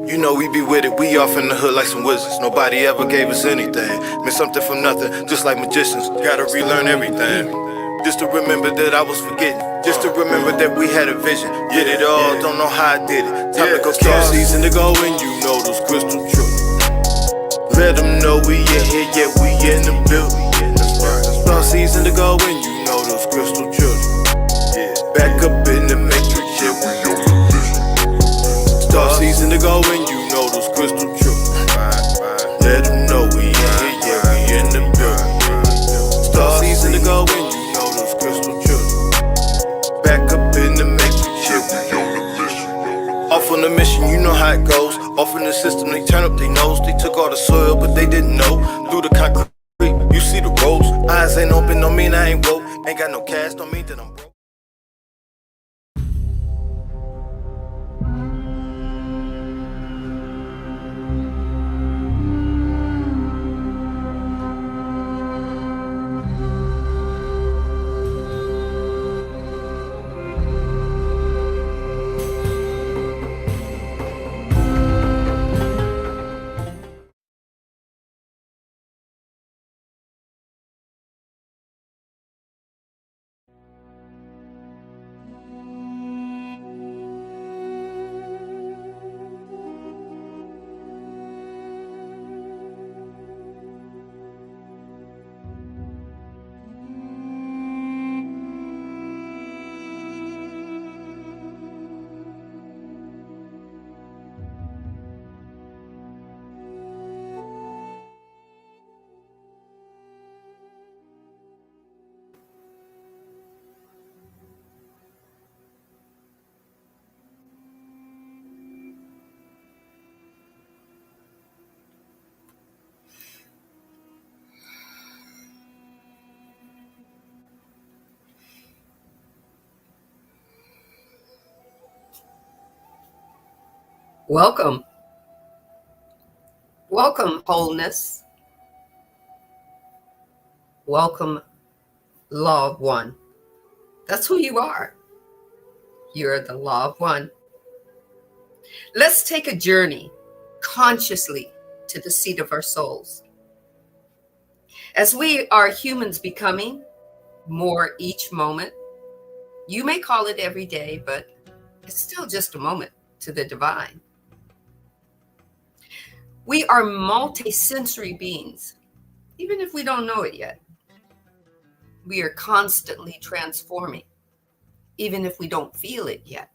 You know we be with it, we off in the hood like some wizards. Nobody ever gave us anything. Meant something from nothing, just like magicians. Gotta relearn everything. Just to remember that I was forgetting. Just to remember that we had a vision. Did it all, don't know how I did it. Time to go star season to go and you know those crystal truths. Let them know we in here, yeah, we in the building. Star season to go and you know those crystal children. Back up in the matrix, yeah, we on the vision. Star season to go and you know those crystal truths. Let them know we in here, yeah, we in the building. Star season to go and you know those crystal children. Back up in the matrix, yeah, we on the vision. Off on the mission, you know how it goes. Off in the system, they turn up their nose. They took all the soil, but they didn't know. Through the concrete, you see the roads. Eyes ain't open, don't mean I ain't woke. Ain't got no cash, don't mean that I'm broke. Welcome. Welcome, wholeness. Welcome, Law of One. That's who you are. You're the Law of One. Let's take a journey consciously to the seat of our souls. As we are humans becoming more each moment, you may call it every day, but it's still just a moment to the divine. We are multi-sensory beings, even if we don't know it yet. We are constantly transforming, even if we don't feel it yet.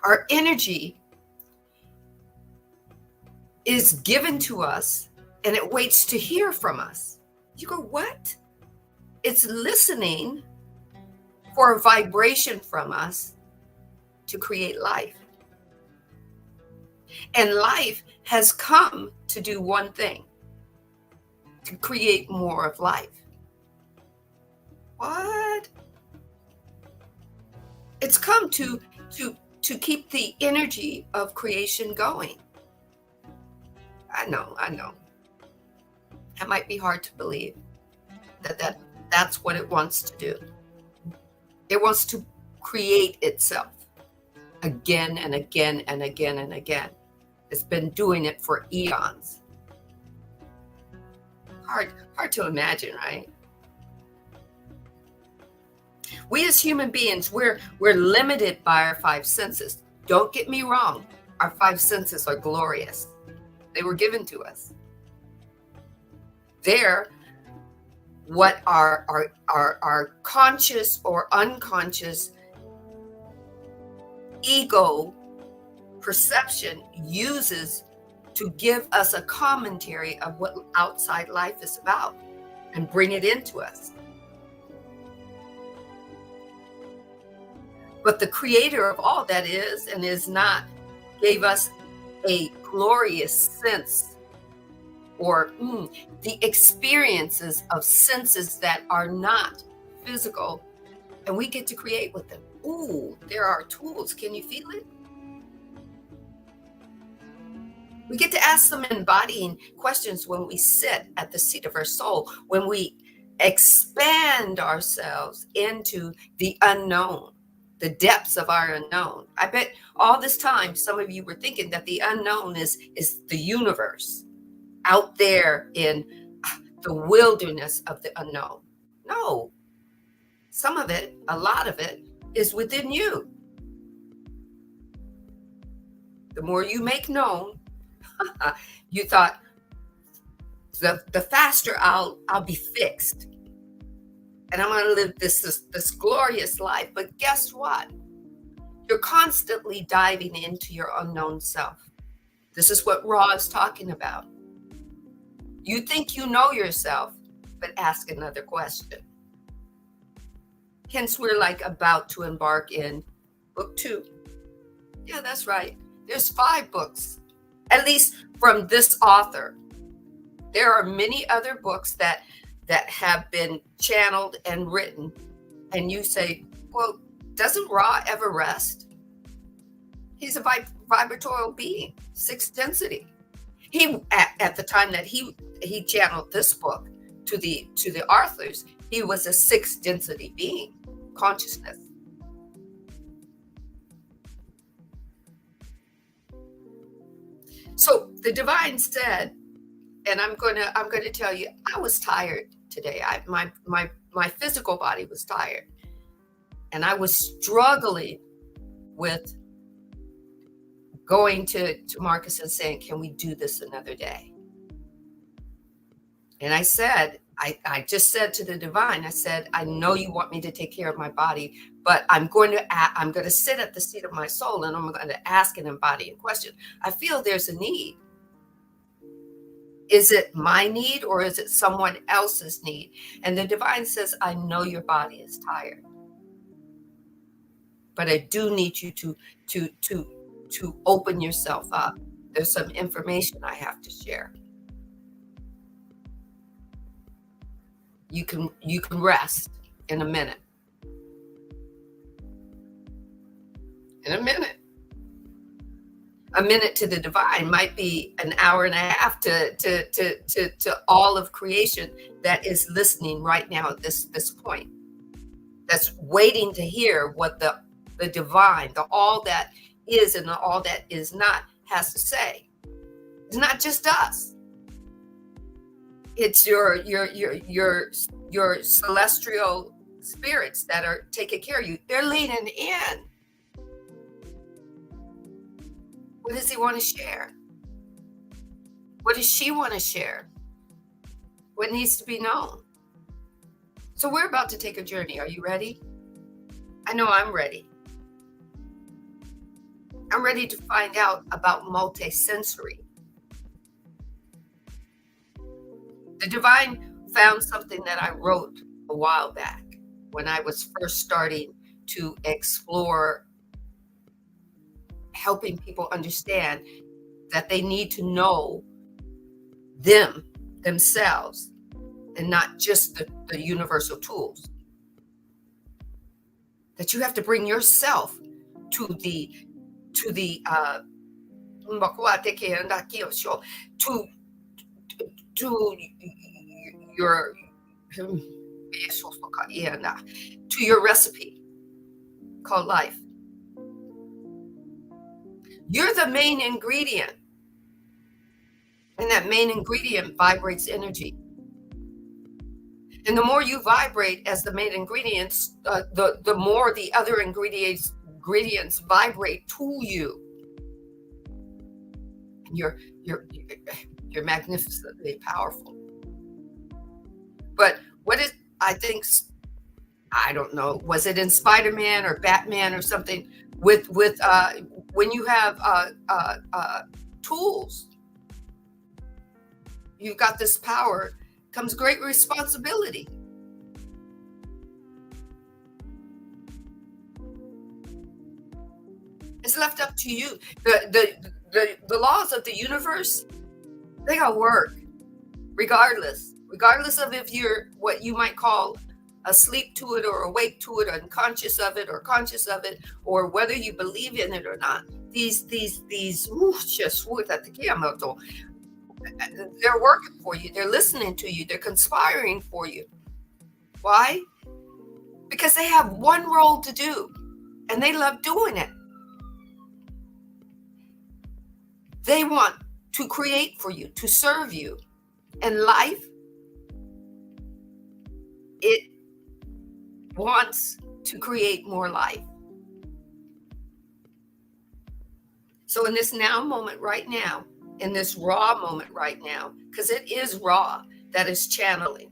Our energy is given to us and it waits to hear from us. You go, what? It's listening for a vibration from us to create life. And life has come to do one thing, to create more of life. What? It's come to keep the energy of creation going. I know. That might be hard to believe that's what it wants to do. It wants to create itself again and again and again and again. It's been doing it for eons. Hard to imagine, right? We as human beings, we're limited by our five senses. Don't get me wrong. Our five senses are glorious. They were given to us. They're what our conscious or unconscious ego perception uses to give us a commentary of what outside life is about and bring it into us. But the creator of all that is and is not gave us a glorious sense or the experiences of senses that are not physical, and we get to create with them. Ooh, there are tools. Can you feel it? We get to ask them embodying questions when we sit at the seat of our soul, when we expand ourselves into the unknown, the depths of our unknown. I bet all this time, some of you were thinking that the unknown is the universe out there in the wilderness of the unknown. No, some of it, a lot of it, is within you. The more you make known, you thought, the faster I'll be fixed, and I'm going to live this glorious life. But guess what? You're constantly diving into your unknown self. This is what Ra is talking about. You think you know yourself, but ask another question. Hence, we're like about to embark in book 2. Yeah, that's right. There's 5 books, at least from this author. There are many other books that have been channeled and written. And you say, well, doesn't Ra ever rest? He's a vibratorial being, 6th density. He, at the time that he channeled this book to the authors, he was a 6th density being, consciousness. So the divine said, and I'm going to tell you, I was tired today. My physical body was tired, and I was struggling with going to Marcus and saying, can we do this another day? And I said, I just said to the divine, I said, I know you want me to take care of my body, but I'm going to sit at the seat of my soul, and I'm going to ask an embodying question. I feel there's a need. Is it my need, or is it someone else's need? And the divine says, I know your body is tired, but I do need you to open yourself up. There's some information I have to share. You can rest in a minute. In a minute. A minute to the divine might be an hour and a half to all of creation that is listening right now at this point. That's waiting to hear what the divine, the all that is and the all that is not, has to say. It's not just us. It's your celestial spirits that are taking care of you. They're leaning in. What does he want to share? What does she want to share? What needs to be known? So we're about to take a journey. Are you ready? I know I'm ready. I'm ready to find out about multisensory. The divine found something that I wrote a while back when I was first starting to explore helping people understand that they need to know themselves, and not just the universal tools. That you have to bring yourself to your recipe called life. You're the main ingredient, and that main ingredient vibrates energy. And the more you vibrate as the main ingredients, the more the other ingredients vibrate to you. And you're magnificently powerful. But what is, I think, I don't know, was it in Spider-Man or Batman or something, with when you have tools, you've got this power, comes great responsibility. It's left up to you. The laws of the universe, they gotta work regardless of if you're what you might call asleep to it or awake to it, unconscious of it or conscious of it, or whether you believe in it or not. They're working for you. They're listening to you. They're conspiring for you. Why? Because they have one role to do. And they love doing it. They want to create for you, to serve you. And life, it wants to create more life. So in this now moment right now, in this raw moment right now, because it is raw, that is channeling.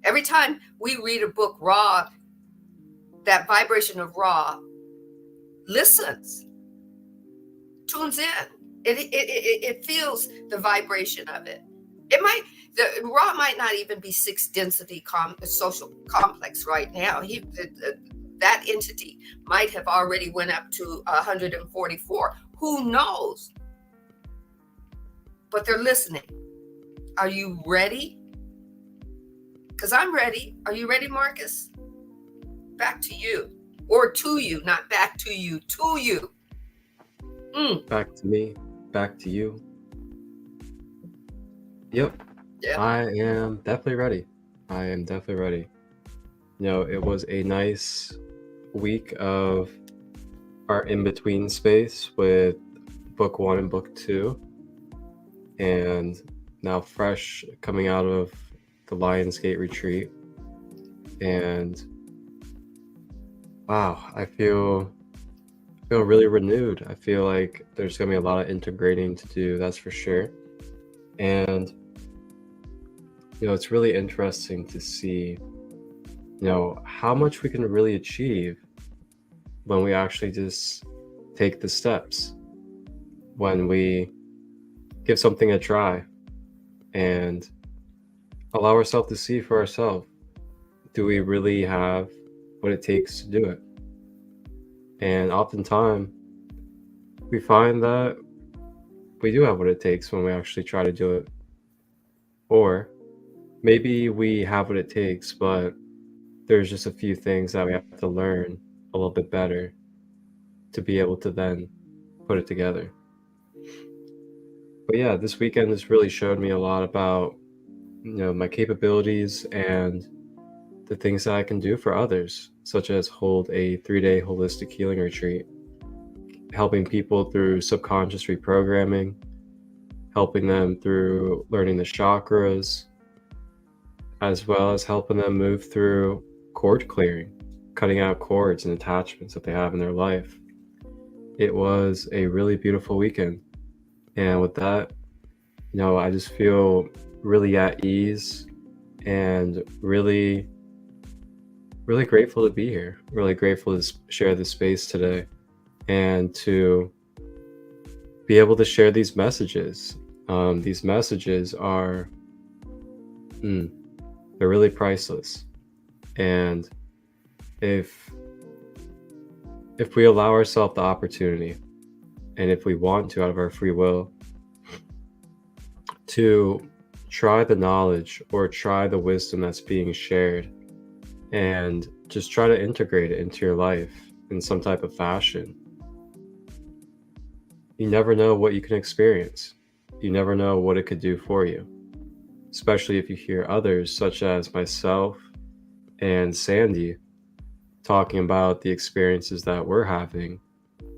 Every time we read a book raw, that vibration of raw listens, tunes in. It feels the vibration of it. The raw might not even be 6 density social complex right now. That entity might have already went up to 144. Who knows? But they're listening. Are you ready? Because I'm ready. Are you ready, Marcus? Back to you. Or to you, not back to you, to you. Back to me, back to you. Yep. Yeah. I am definitely ready. It was a nice week of our in-between space with book 1 and book 2. And now fresh coming out of the Lionsgate retreat. And wow, I feel really renewed. I feel like there's gonna be a lot of integrating to do, that's for sure. And it's really interesting to see how much we can really achieve when we actually just take the steps, when we give something a try and allow ourselves to see for ourselves, do we really have what it takes to do it? And oftentimes we find that we do have what it takes when we actually try to do it. Or maybe we have what it takes, but there's just a few things that we have to learn a little bit better to be able to then put it together. But yeah, this weekend has really showed me a lot about my capabilities and the things that I can do for others, such as hold a 3-day holistic healing retreat, helping people through subconscious reprogramming, helping them through learning the chakras, as well as helping them move through cord clearing, cutting out cords and attachments that they have in their life. It was a really beautiful weekend. And with that, I just feel really at ease and really, really grateful to be here. Really grateful to share this space today and to be able to share these messages. These messages are, they're really priceless. And if we allow ourselves the opportunity, and if we want to, out of our free will, to try the knowledge or try the wisdom that's being shared and just try to integrate it into your life in some type of fashion, you never know what you can experience. You never know what it could do for you, especially if you hear others such as myself and Sandee talking about the experiences that we're having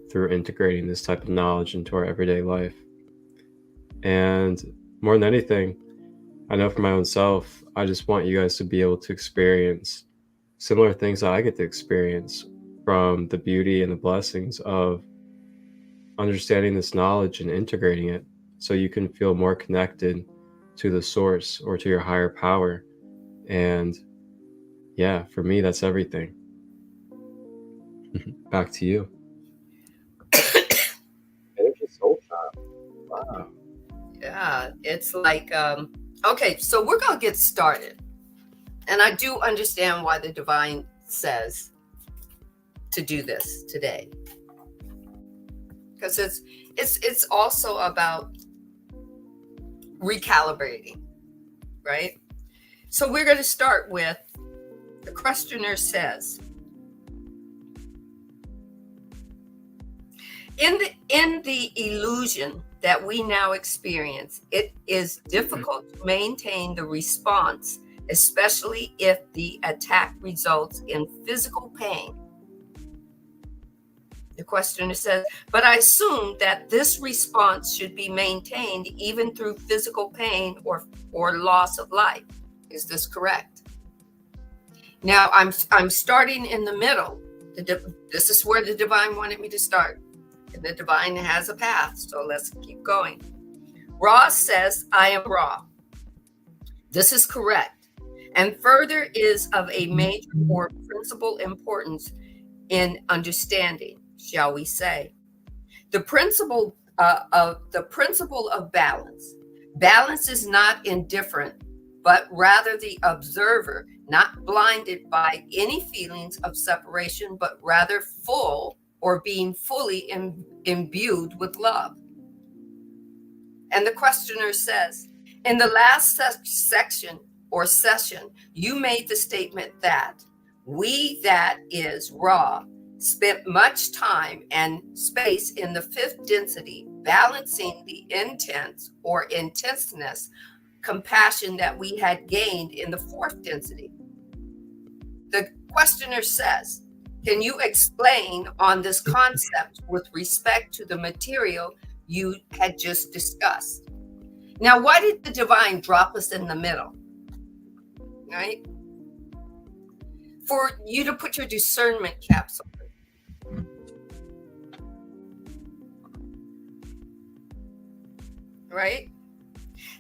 through integrating this type of knowledge into our everyday life. And more than anything, I know for my own self, I just want you guys to be able to experience similar things that I get to experience from the beauty and the blessings of understanding this knowledge and integrating it so you can feel more connected to the source or to your higher power. And yeah, for me, that's everything. Back to you. Energy soul child. Wow. Yeah, it's like, okay, so we're going to get started. And I do understand why the divine says to do this today. Because it's also about recalibrating, right? So we're going to start with, the questioner says, in the illusion that we now experience, it is difficult to maintain the response, especially if the attack results in physical pain. The questioner says, but I assume that this response should be maintained even through physical pain or loss of life. Is this correct? Now I'm starting in the middle. This is where the divine wanted me to start. And the divine has a path, so let's keep going. Ra says, I am Ra. This is correct. And further is of a major or principal importance in understanding, shall we say. The principle of balance. Balance is not indifferent, but rather the observer, not blinded by any feelings of separation, but rather full or being fully imbued with love. And the questioner says, in the last section or session, you made the statement that we, that is Ra, spent much time and space in the fifth density, balancing the intense or intenseness compassion that we had gained in the fourth density. The questioner says, can you explain on this concept with respect to the material you had just discussed? Now, why did the divine drop us in the middle? Right? For you to put your discernment caps on. Right?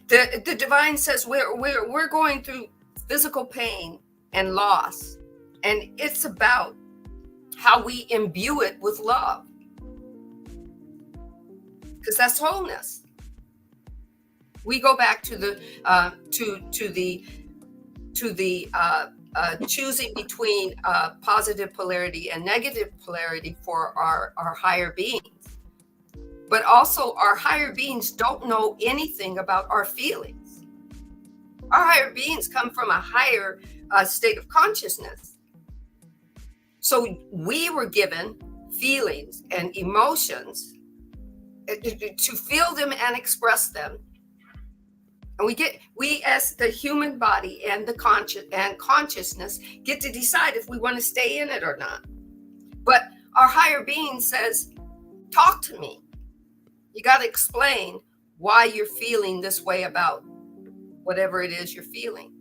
The divine says we're going through physical pain and loss, and it's about how we imbue it with love, because that's wholeness. We go back to the choosing between positive polarity and negative polarity for our higher beings. But also our higher beings don't know anything about our feelings. Our higher beings come from a higher state of consciousness. So we were given feelings and emotions to feel them and express them. And we as the human body and the consciousness get to decide if we want to stay in it or not. But our higher being says, talk to me. You got to explain why you're feeling this way about whatever it is you're feeling.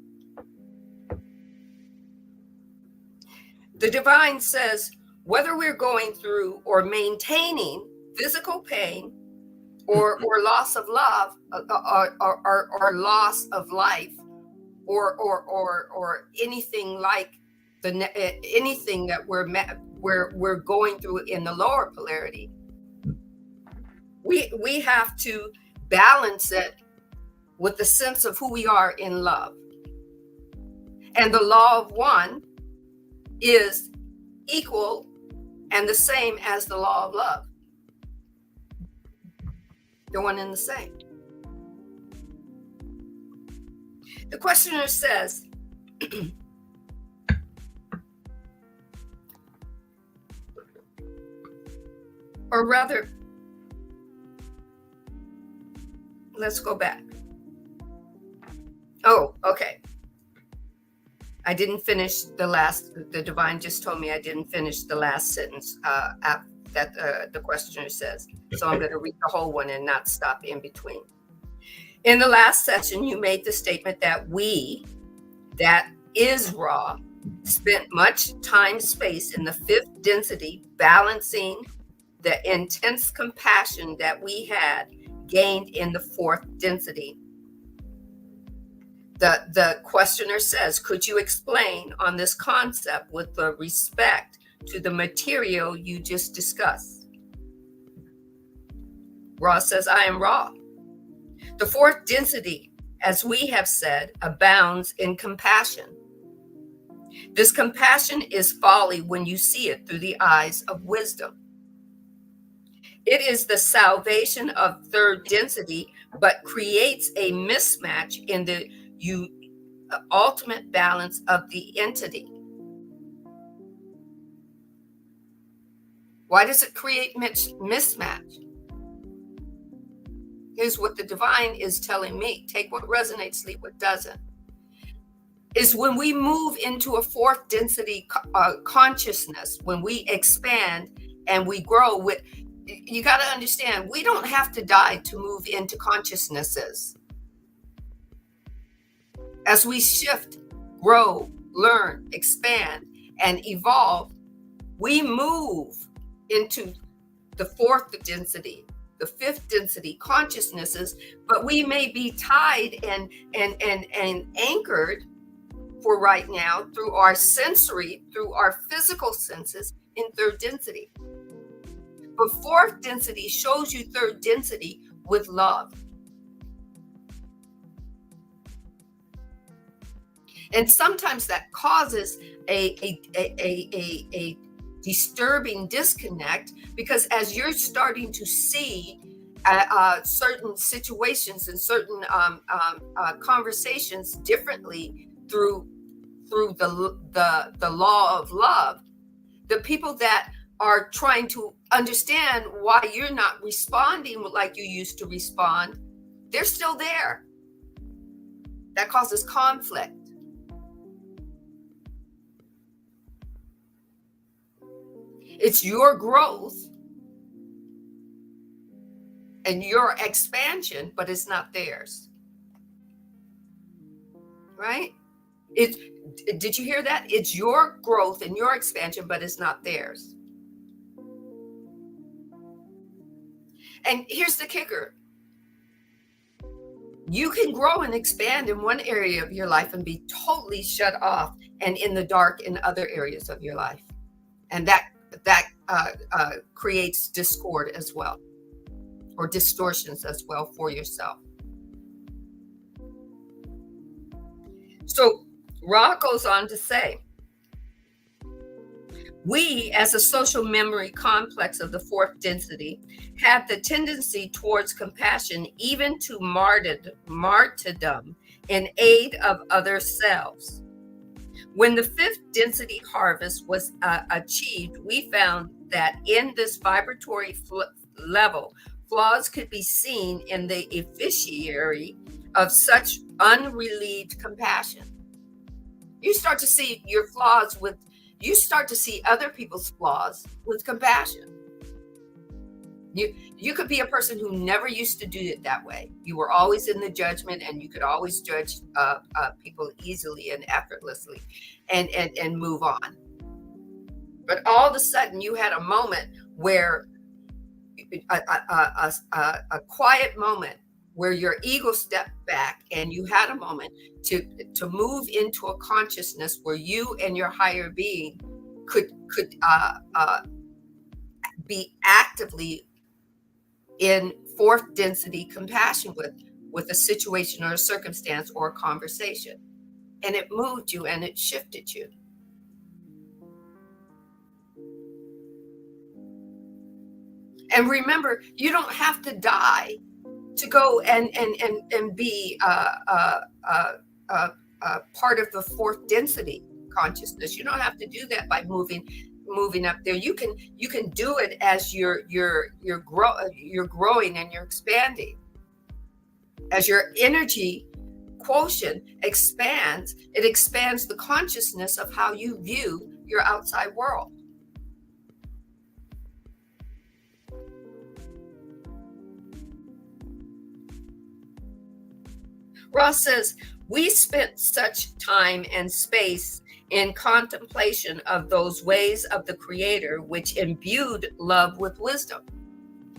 The divine says, whether we're going through or maintaining physical pain or loss of love, or loss of life, or anything like anything that we're going through in the lower polarity, we have to balance it with the sense of who we are in love. And the law of one is equal and the same as the law of love. They're one and the same. The questioner says, or rather, let's go back. Oh, okay. I didn't finish the divine just told me I didn't finish the last sentence that the questioner says. So I'm going to read the whole one and not stop in between. In the last session, you made the statement that we, that is Ra, spent much time, space in the fifth density, balancing the intense compassion that we had gained in the fourth density. The questioner says, could you explain on this concept with the respect to the material you just discussed? Ra says, I am Ra. The fourth density, as we have said, abounds in compassion. This compassion is folly when you see it through the eyes of wisdom. It is the salvation of third density, but creates a mismatch in the ultimate balance of the entity. Why does it create mismatch? Here's what the divine is telling me. Take what resonates, leave what doesn't. Is when we move into a fourth density consciousness, when we expand and we grow with. You got to understand, we don't have to die to move into consciousnesses. As we shift, grow, learn, expand, and evolve, we move into the fourth density, the fifth density consciousnesses, but we may be tied and anchored for right now through our sensory, through our physical senses in third density. But fourth density shows you third density with love. And sometimes that causes a disturbing disconnect, because as you're starting to see certain situations and certain conversations differently through the law of love, the people that are trying to understand why you're not responding like you used to respond, they're still there. That causes conflict. It's your growth and your expansion, but it's not theirs. Right? Did you hear that? It's your growth and your expansion, but it's not theirs. And here's the kicker. You can grow and expand in one area of your life and be totally shut off and in the dark in other areas of your life. And that creates discord as well, or distortions as well for yourself. So Ra goes on to say, we, as a social memory complex of the fourth density, have the tendency towards compassion, even to martyrdom, in aid of other selves. When the fifth density harvest was achieved, we found that in this vibratory level, flaws could be seen in the efficiency of such unrelieved compassion. You start to see your flaws you start to see other people's flaws with compassion. You could be a person who never used to do it that way. You were always in the judgment, and you could always judge people easily and effortlessly and move on. But all of a sudden you had a moment where a quiet moment where your ego stepped back, and you had a moment to move into a consciousness where you and your higher being could be actively in fourth density compassion with a situation or a circumstance or a conversation. And it moved you and it shifted you. And remember, you don't have to die to go and be part of the fourth density consciousness. You don't have to do that by moving up there. You can do it as you're growing and you're expanding. As your energy quotient expands, it expands the consciousness of how you view your outside world. Ross says, we spent such time and space in contemplation of those ways of the Creator, which imbued love with wisdom.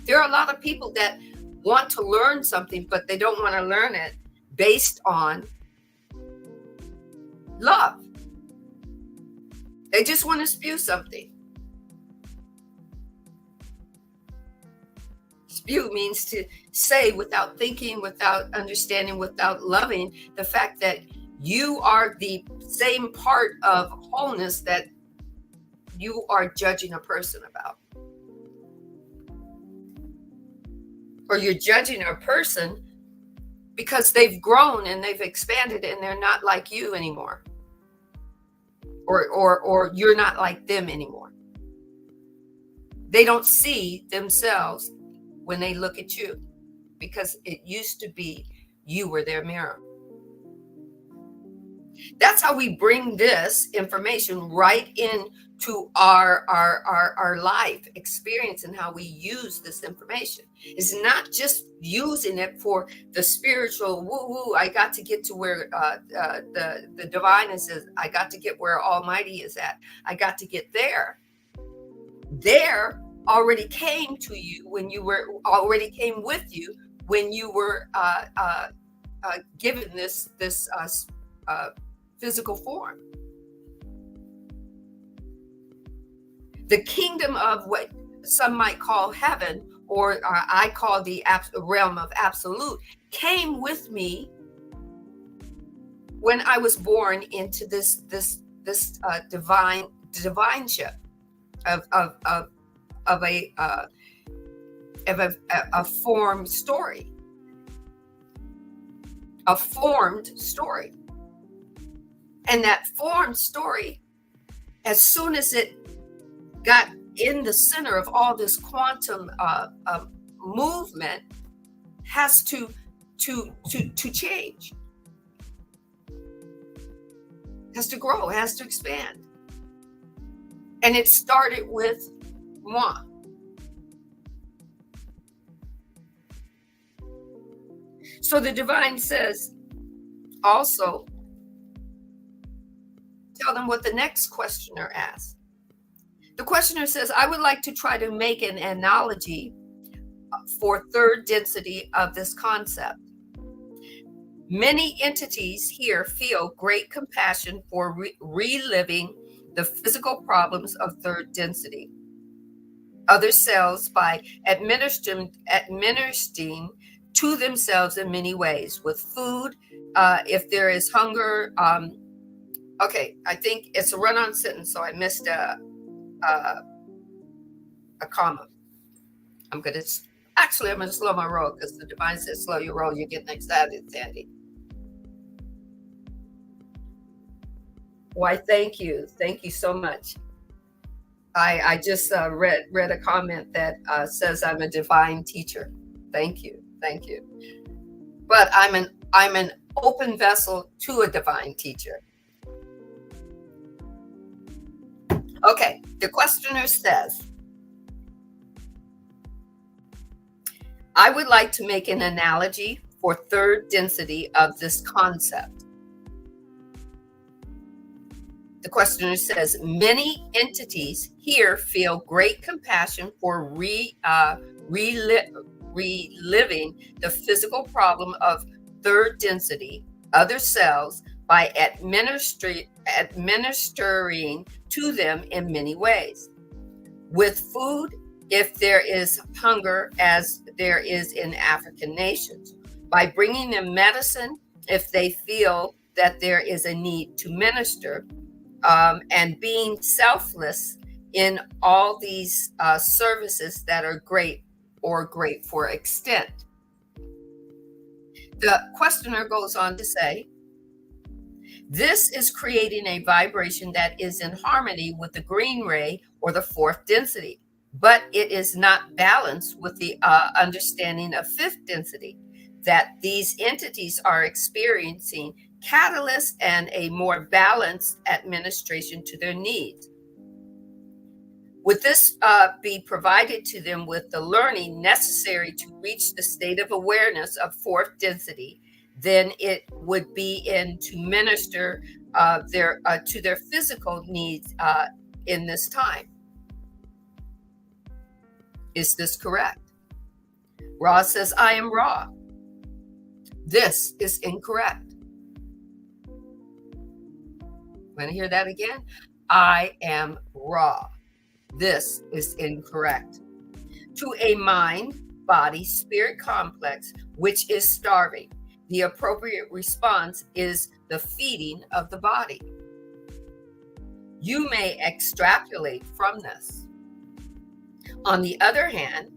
There are a lot of people that want to learn something, but they don't want to learn it based on love. They just want to spew something. Spew means to say without thinking, without understanding, without loving the fact that you are the same part of wholeness that you are judging a person about. Or you're judging a person because they've grown and they've expanded and they're not like you anymore. Or you're not like them anymore. They don't see themselves when they look at you, because it used to be you were their mirror. That's how we bring this information right into our life experience and how we use this information. It's not just using it for the spiritual woo-woo. I got to get to where the divine is. I got to get where Almighty is at. I got to get there. There already came to you when you were already came with you when you were given this physical form. The kingdom of what some might call heaven, or I call the realm of absolute, came with me when I was born into this divineship of a formed story, a formed story. And that formed story, as soon as it got in the center of all this quantum movement, has to change, has to grow, has to expand. And it started with moi. So the divine says, also, tell them what the next questioner asked. The questioner says, I would like to try to make an analogy for third density of this concept. Many entities here feel great compassion for reliving the physical problems of third density. Other cells by administering to themselves in many ways, with food, if there is hunger. Okay, I think it's a run-on sentence, so I missed a comma. I'm gonna slow my roll because the divine says slow your roll. You're getting excited, Sandee. Why, thank you so much. I just read a comment that says I'm a divine teacher. Thank you. But I'm an open vessel to a divine teacher. Okay, the questioner says, I would like to make an analogy for third density of this concept. The questioner says, many entities here feel great compassion for reliving the physical problem of third density, other cells, by administering to them in many ways. With food, if there is hunger, as there is in African nations. By bringing them medicine, if they feel that there is a need to minister, and being selfless in all these services that are great or great for extent. The questioner goes on to say, this is creating a vibration that is in harmony with the green ray or the fourth density, but it is not balanced with the understanding of fifth density, that these entities are experiencing catalysts and a more balanced administration to their needs. Would this be provided to them with the learning necessary to reach the state of awareness of fourth density, then it would be in to minister to their physical needs in this time. Is this correct? Ra says, I am Ra. This is incorrect. Want to hear that again? I am Ra. This is incorrect. To a mind, body, spirit complex, which is starving, the appropriate response is the feeding of the body. You may extrapolate from this. On the other hand,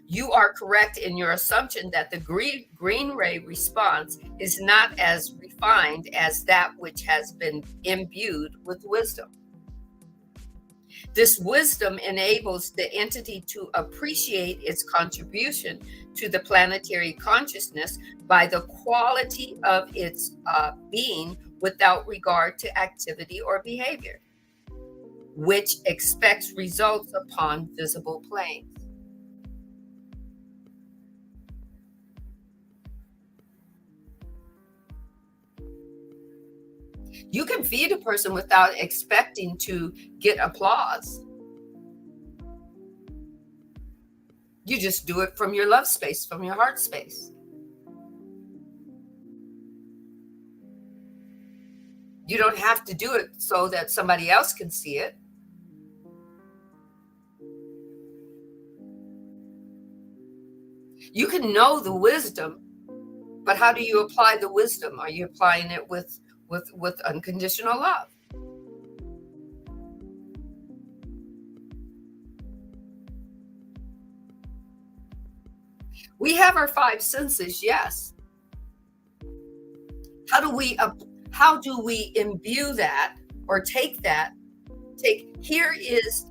you are correct in your assumption that the green ray response is not as refined as that which has been imbued with wisdom. This wisdom enables the entity to appreciate its contribution to the planetary consciousness by the quality of its being without regard to activity or behavior, which expects results upon visible planes. You can feed a person without expecting to get applause. You just do it from your love space, from your heart space. You don't have to do it so that somebody else can see it. You can know the wisdom, but how do you apply the wisdom? Are you applying it with unconditional love? We have our five senses, yes. How do we imbue that, or take here is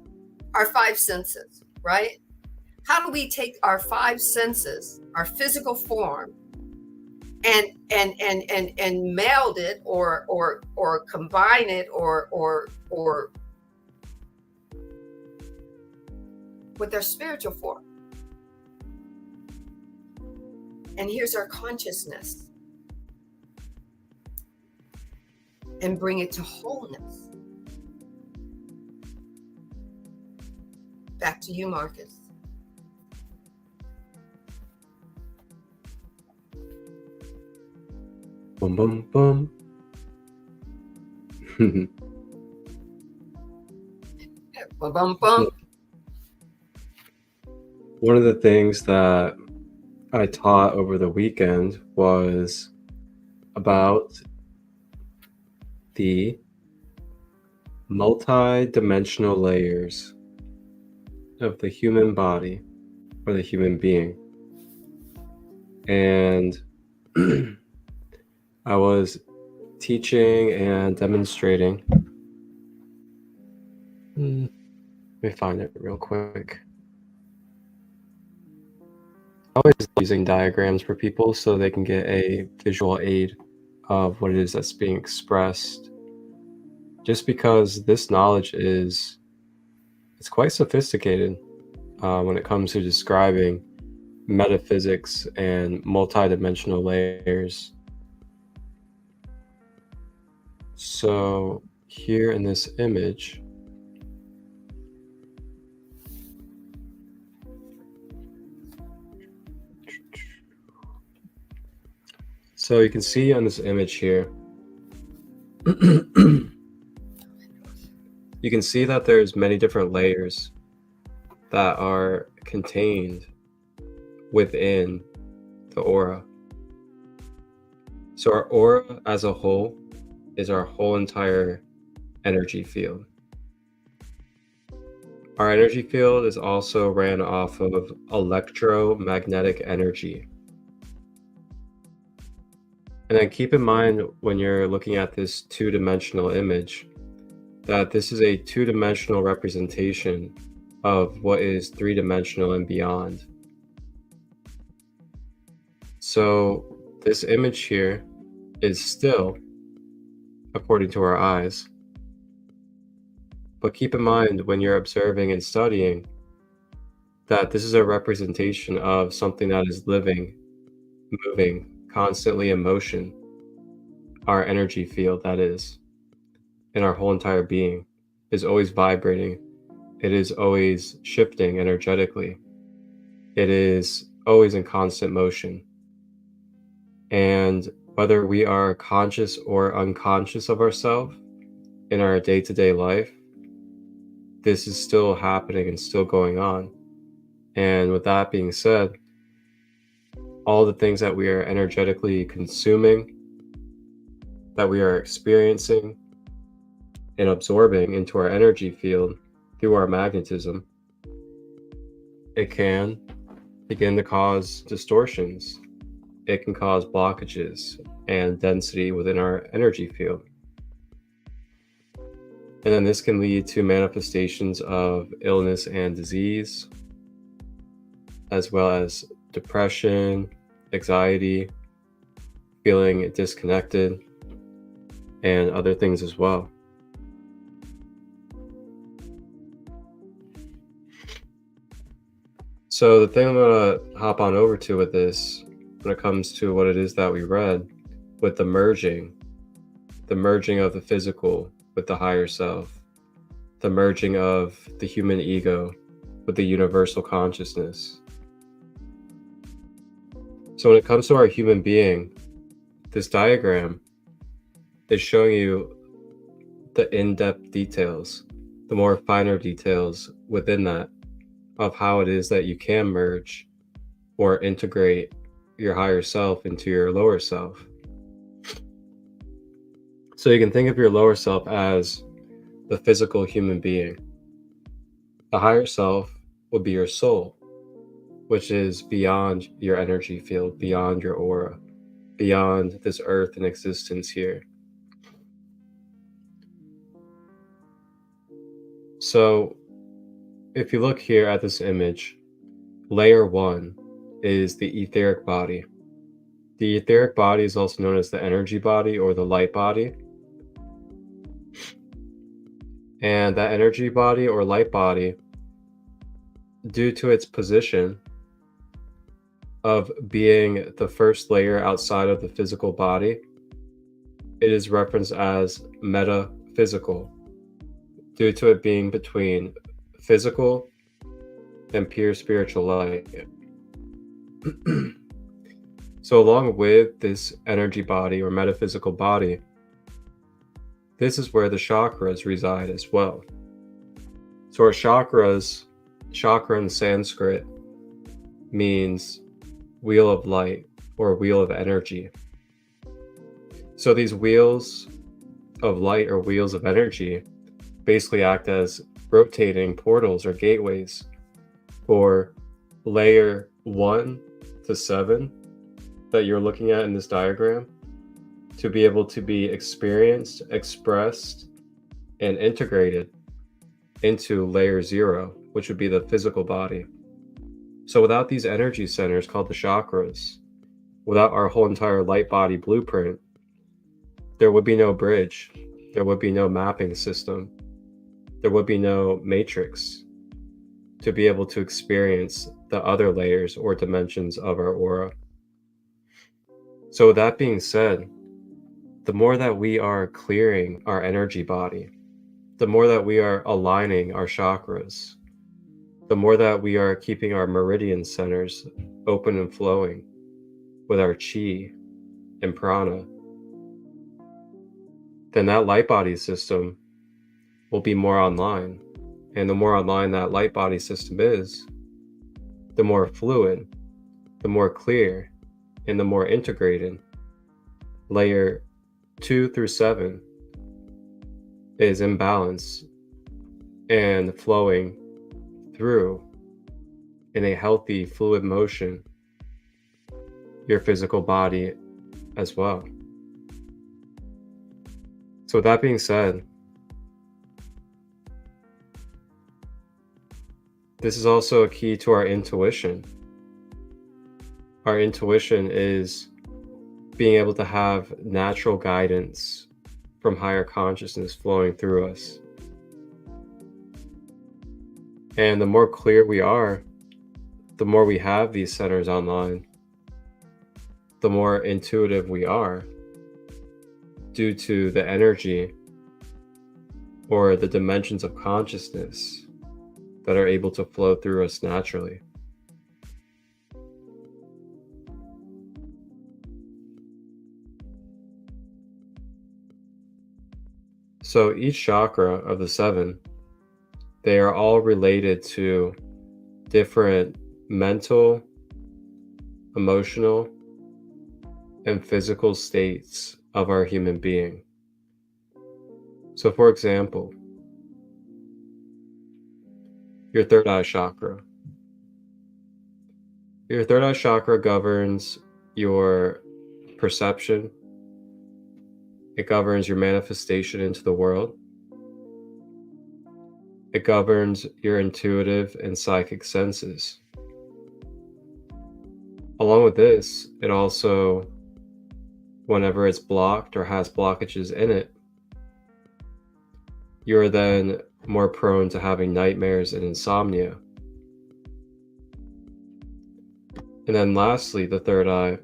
our five senses, right? How do we take our five senses, our physical form, and meld it or combine it or with their spiritual form? And here's our consciousness, and bring it to wholeness. Back to you, Marcus. Boom, boom, boom. Bum, bum, bum. One of the things that I taught over the weekend was about the multi-dimensional layers of the human body or the human being. And I was teaching and demonstrating. Let me find it real quick. Always using diagrams for people so they can get a visual aid of what it is that's being expressed. Just because this knowledge it's quite sophisticated when it comes to describing metaphysics and multidimensional layers. So here in this image, so you can see on this image here, you can see that there's many different layers that are contained within the aura. So our aura as a whole is our whole entire energy field. Our energy field is also ran off of electromagnetic energy. And then keep in mind when you're looking at this two-dimensional image that this is a two-dimensional representation of what is three-dimensional and beyond. So this image here is still, according to our eyes. But keep in mind when you're observing and studying that this is a representation of something that is living, moving, constantly in motion. Our energy field, that is, and our whole entire being is always vibrating. It is always shifting energetically. It is always in constant motion. And whether we are conscious or unconscious of ourselves in our day-to-day life, this is still happening and still going on. And with that being said, all the things that we are energetically consuming, that we are experiencing and absorbing into our energy field through our magnetism, it can begin to cause distortions. It can cause blockages and density within our energy field. And then this can lead to manifestations of illness and disease, as well as depression, anxiety, feeling disconnected, and other things as well. So the thing I'm going to hop on over to with this, when it comes to what it is that we read, with the merging of the physical with the higher self, the merging of the human ego with the universal consciousness. So when it comes to our human being, this diagram is showing you the in-depth details, the more finer details within that, of how it is that you can merge or integrate your higher self into your lower self. So you can think of your lower self as the physical human being. The higher self would be your soul, which is beyond your energy field, beyond your aura, beyond this earth and existence here. So if you look here at this image, layer 1 is the etheric body. The etheric body is also known as the energy body or the light body. And that energy body or light body, due to its position of being the first layer outside of the physical body, it is referenced as metaphysical, due to it being between physical and pure spiritual light. So along with this energy body or metaphysical body, this is where the chakras reside as well. So our chakras, chakra in Sanskrit means wheel of light or wheel of energy. So these wheels of light or wheels of energy basically act as rotating portals or gateways for layer 1 to 7 that you're looking at in this diagram to be able to be experienced, expressed, and integrated into layer 0, which would be the physical body. So without these energy centers called the chakras, without our whole entire light body blueprint, there would be no bridge, there would be no mapping system, there would be no matrix to be able to experience the other layers or dimensions of our aura. So with that being said, the more that we are clearing our energy body, the more that we are aligning our chakras, the more that we are keeping our meridian centers open and flowing with our chi and prana, then that light body system will be more online. And the more online that light body system is, the more fluid, the more clear, and the more integrated layer 2 through 7 is in balance and flowing through in a healthy fluid motion your physical body as well. So with that being said, this is also a key to our intuition. Our intuition is being able to have natural guidance from higher consciousness flowing through us. And the more clear we are, the more we have these centers online, the more intuitive we are due to the energy or the dimensions of consciousness that are able to flow through us naturally. So each chakra of the 7, they are all related to different mental, emotional, and physical states of our human being. So for example, your third eye chakra. Your third eye chakra governs your perception. It governs your manifestation into the world. It governs your intuitive and psychic senses. Along with this, it also, whenever it's blocked or has blockages in it, you're then more prone to having nightmares and insomnia. And then lastly, the third eye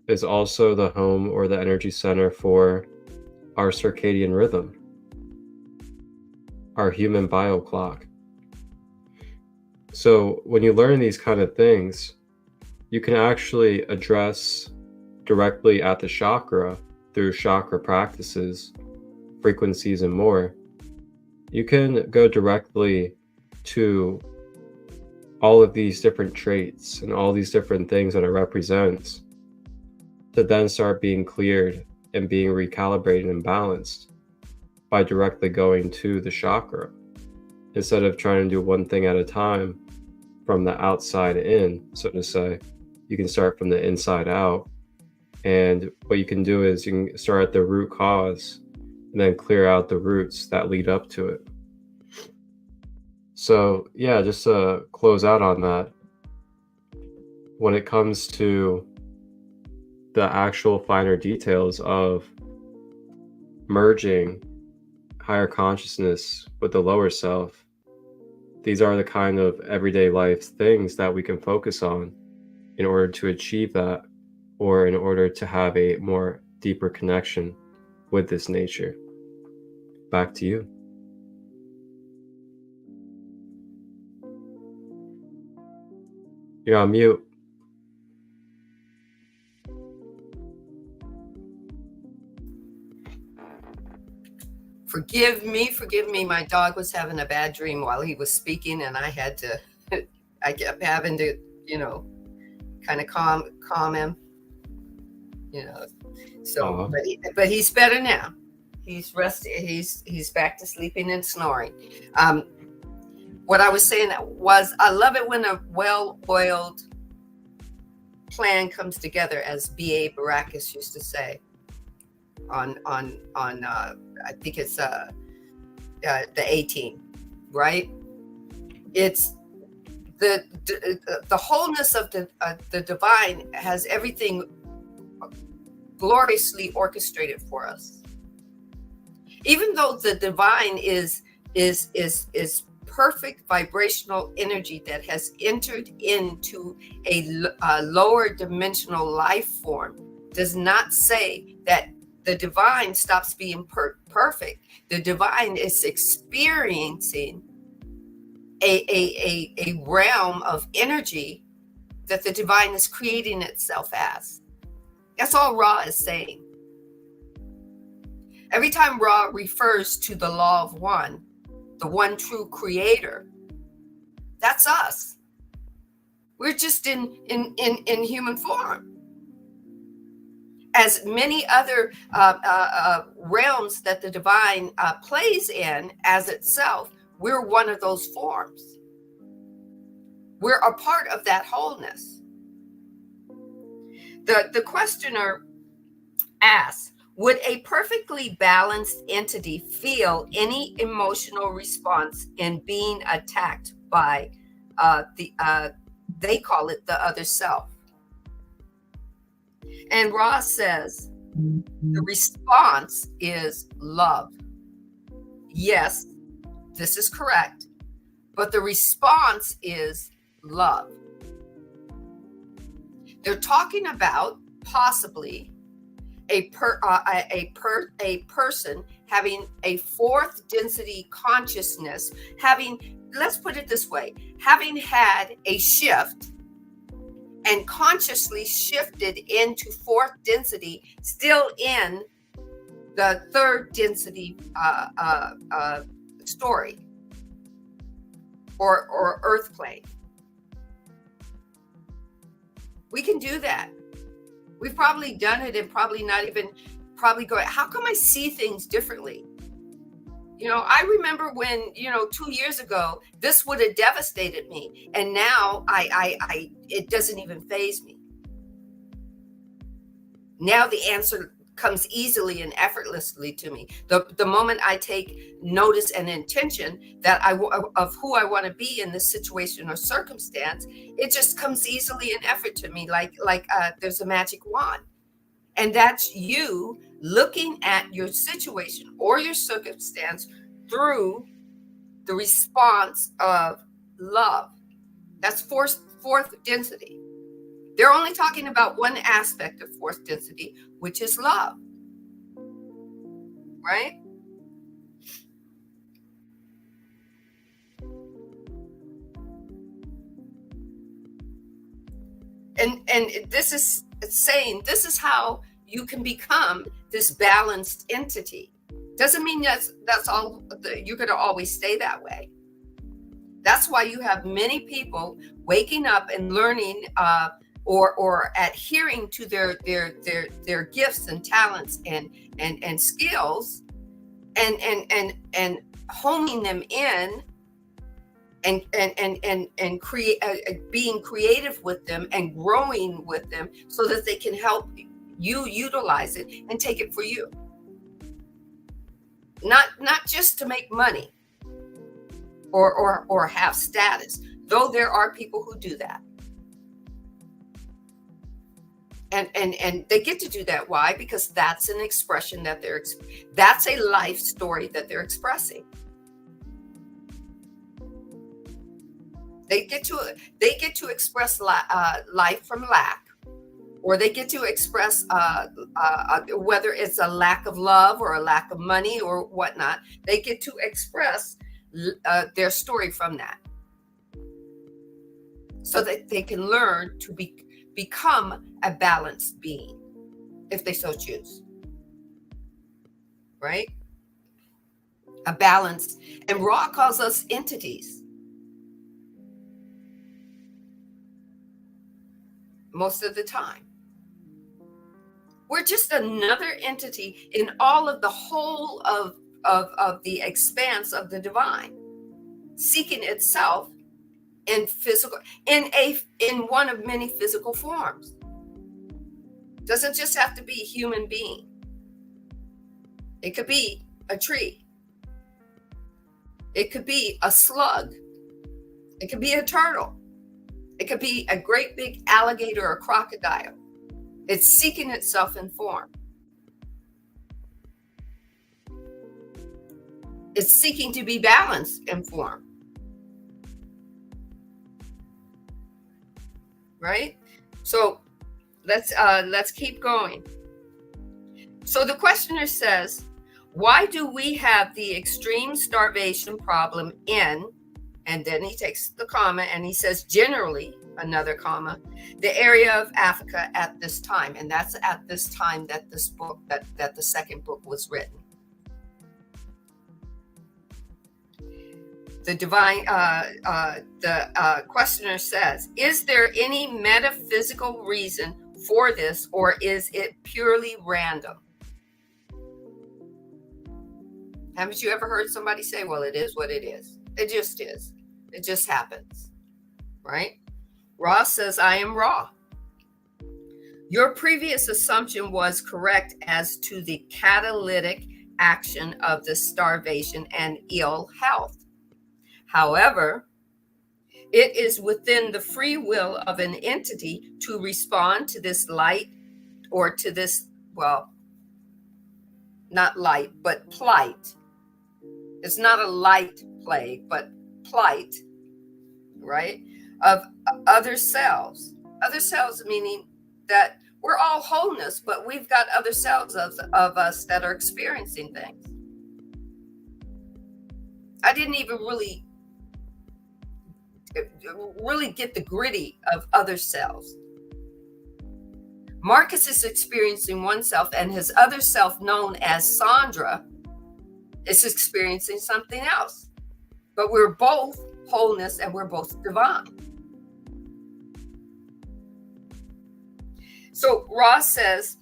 is also the home or the energy center for our circadian rhythm, our human bio clock. So when you learn these kind of things, you can actually address directly at the chakra through chakra practices, frequencies, and more. You can go directly to all of these different traits and all these different things that it represents to then start being cleared and being recalibrated and balanced by directly going to the chakra instead of trying to do one thing at a time from the outside in, so to say. You can start from the inside out, and what you can do is you can start at the root cause and then clear out the roots that lead up to it. So yeah, just to close out on that, when it comes to the actual finer details of merging higher consciousness with the lower self, these are the kind of everyday life things that we can focus on in order to achieve that, or in order to have a more deeper connection with this nature. Back to you. You're on mute. Forgive me. My dog was having a bad dream while he was speaking, and I kept having to, kind of calm him, So, but he's better now. He's rested. He's back to sleeping and snoring. What I was saying was, I love it when a well-oiled plan comes together, as B.A. Baracus used to say. On I think it's the A-Team, right? It's the wholeness of the divine has everything gloriously orchestrated for us. Even though the divine is perfect vibrational energy that has entered into a lower dimensional life form, does not say that the divine stops being perfect. The divine is experiencing a realm of energy that the divine is creating itself as. That's all Ra is saying. Every time Ra refers to the law of one, the one true creator, that's us. We're just in human form. As many other realms that the divine plays in as itself, we're one of those forms. We're a part of that wholeness. The questioner asks, would a perfectly balanced entity feel any emotional response in being attacked by they call it the other self? And Ross says, the response is love. Yes, this is correct, but the response is love. They're talking about possibly a person having a fourth density consciousness, let's put it this way, having had a shift and consciously shifted into fourth density, still in the third density story or earth plane. We can do that. We've probably done it and probably going, how come I see things differently? I remember when, 2 years ago, this would have devastated me. And now it doesn't even faze me. Now the answer comes easily and effortlessly to me. The moment I take notice and intention that of who I want to be in this situation or circumstance, it just comes easily and effort to me, like there's a magic wand. And that's you looking at your situation or your circumstance through the response of love. That's fourth density. They're only talking about one aspect of fourth density, which is love. Right? And this is saying this is how you can become this balanced entity. Doesn't mean that's all you're going to always stay that way. That's why you have many people waking up and learning or adhering to their gifts and talents and skills and honing them in and create being creative with them and growing with them so that they can help you utilize it and take it for you. Not just to make money or have status, though there are people who do that. And they get to do that. Why? Because that's an expression that that's a life story that they're expressing. They get to express life from lack, or they get to express whether it's a lack of love or a lack of money or whatnot. They get to express their story from that, so that they can learn to become a balanced being, if they so choose. Right? A balanced, and Ra calls us entities. Most of the time, we're just another entity in all of the whole of the expanse of the divine, seeking itself in physical, in one of many physical forms. Doesn't just have to be a human being. It could be a tree. It could be a slug. It could be a turtle. It could be a great big alligator or crocodile. It's seeking itself in form. It's seeking to be balanced in form. Right? So let's keep going. So the questioner says, why do we have the extreme starvation problem in, and then he takes the comma and he says, generally, another comma, the area of Africa at this time. And that's at this time that this book, that the second book was written. The questioner says, is there any metaphysical reason for this, or is it purely random? Haven't you ever heard somebody say, well, it is what it is? It just is. It just happens, right? Ra says, I am Ra. Your previous assumption was correct as to the catalytic action of the starvation and ill health. However, it is within the free will of an entity to respond to this light, or to this, well, not light, but plight. It's not a light plague, but plight, right, of other selves. Other selves meaning that we're all wholeness, but we've got other selves of us that are experiencing things. I didn't even really get the gritty of other selves. Marcus is experiencing one self, and his other self, known as Sandra, is experiencing something else. But we're both wholeness and we're both divine. So Ross says,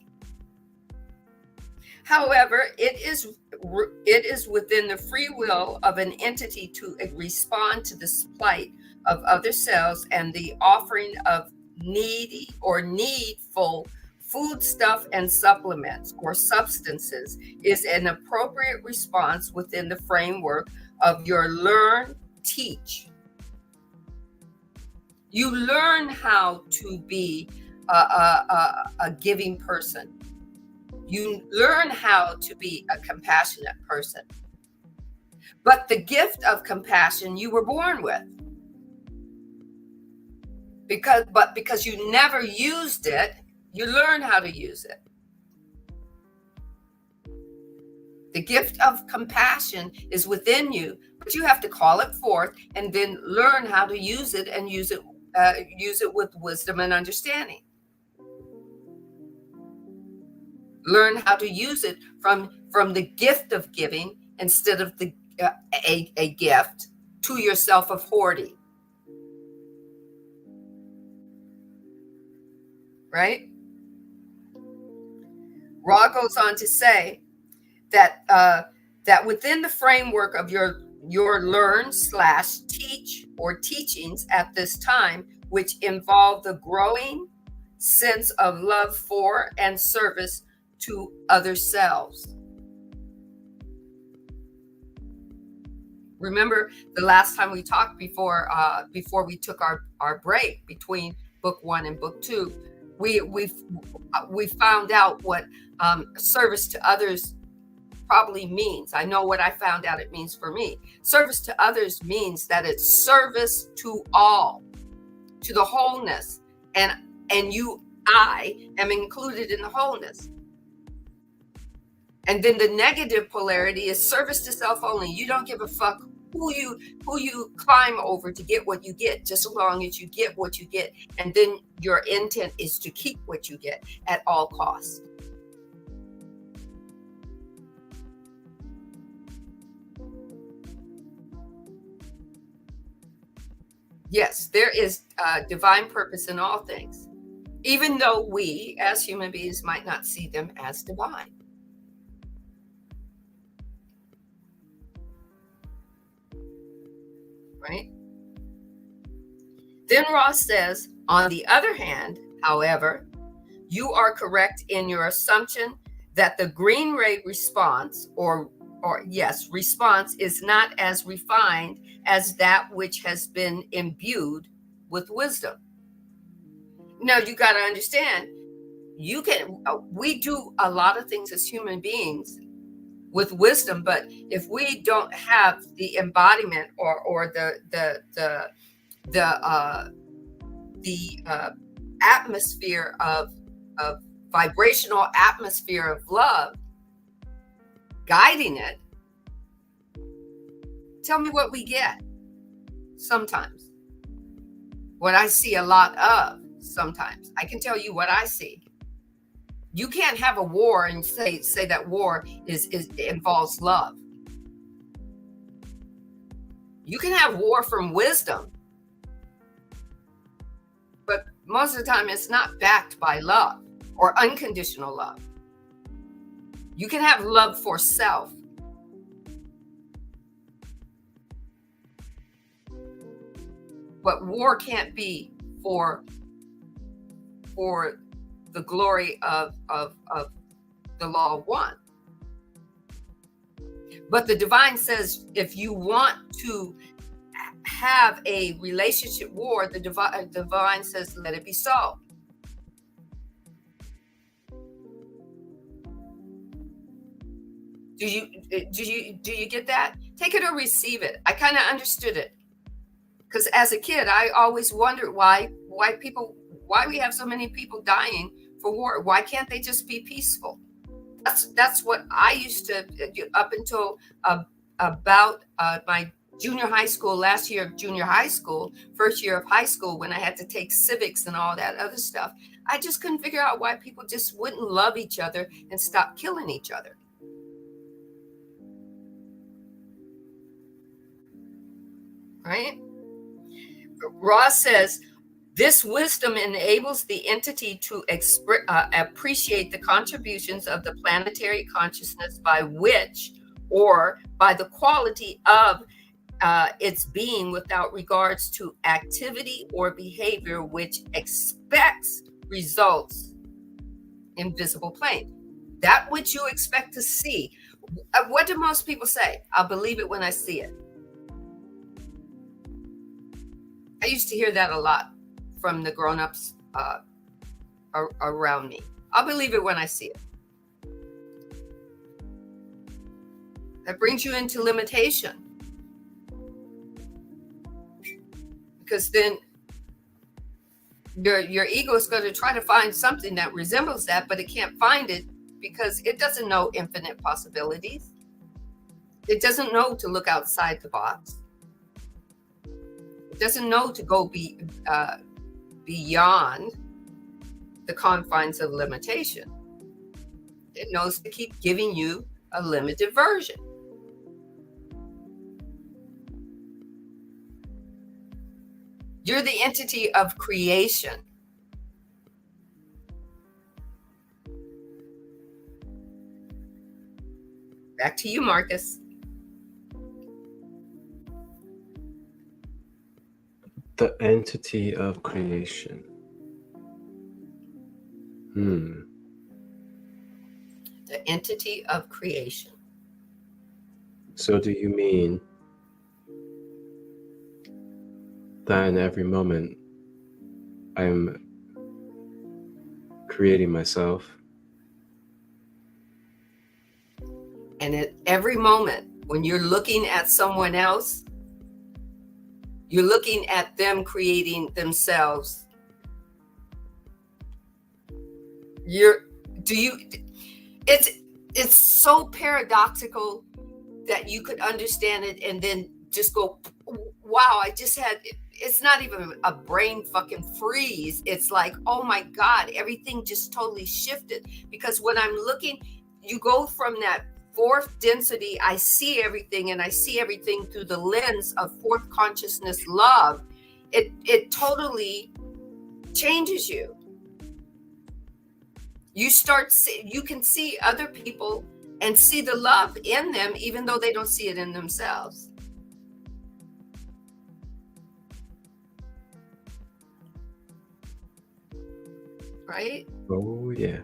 however, it is within the free will of an entity to respond to the plight of other cells and the offering of needy or needful foodstuff and supplements or substances is an appropriate response within the framework of your learn, teach. You learn how to be a giving person. You learn how to be a compassionate person. But the gift of compassion you were born with. Because you never used it, you learn how to use it. The gift of compassion is within you, but you have to call it forth and then learn how to use it and use it with wisdom and understanding. Learn how to use it from the gift of giving instead of a gift to yourself of hoarding. Right? Ra goes on to say that that within the framework of your learn/teach or teachings at this time, which involve the growing sense of love for and service to other selves. Remember the last time we talked before we took our break between book 1 and book 2, we found out what service to others probably means. I know what I found out it means for me. Service to others means that it's service to all, to the wholeness, and I am included in the wholeness. And then the negative polarity is service to self only. You don't give a fuck who you climb over to get what you get, just as long as you get what you get. And then your intent is to keep what you get at all costs. Yes, there is divine purpose in all things, even though we as human beings might not see them as divine. Right? Then Ross says, on the other hand, however, you are correct in your assumption that the green ray response response is not as refined as that which has been imbued with wisdom. Now you got to understand, we do a lot of things as human beings with wisdom, but if we don't have the embodiment or the atmosphere of vibrational atmosphere of love guiding it, tell me what we get. Sometimes what I see a lot of, sometimes I can tell you what I see. You can't have a war and say that war involves love. You can have war from wisdom, but most of the time it's not backed by love or unconditional love. You can have love for self, but war can't be for the glory of the law of one. But the divine says, if you want to have a relationship war, the divine says, let it be so. Do you get that? Take it or receive it. I kind of understood it, because as a kid, I always wondered why we have so many people dying for war. Why can't they just be peaceful? That's what I used to up until about my junior high school, last year of junior high school, first year of high school, when I had to take civics and all that other stuff. I just couldn't figure out why people just wouldn't love each other and stop killing each other. Right? Ross says, this wisdom enables the entity to appreciate the contributions of the planetary consciousness by which, or by the quality of its being, without regards to activity or behavior which expects results invisible plane. That which you expect to see. What do most people say? I'll believe it when I see it. I used to hear that a lot from the grown-ups around me. I'll believe it when I see it. That brings you into limitation. Because then your ego is going to try to find something that resembles that, but it can't find it because it doesn't know infinite possibilities. It doesn't know to look outside the box. It doesn't know to go beyond the confines of limitation. It knows to keep giving you a limited version. You're the entity of creation. Back to you, Marcus. The entity of creation. The entity of creation. So do you mean that in every moment I'm creating myself? And at every moment when you're looking at someone else, you're looking at them creating themselves. It's so paradoxical that you could understand it and then just go, wow, it's not even a brain fucking freeze. It's like, oh my God, everything just totally shifted. Because when I'm looking, you go from that fourth density, I see everything, and I see everything through the lens of fourth consciousness love. It totally changes you. You can see other people and see the love in them, even though they don't see it in themselves. Right? Oh, yeah.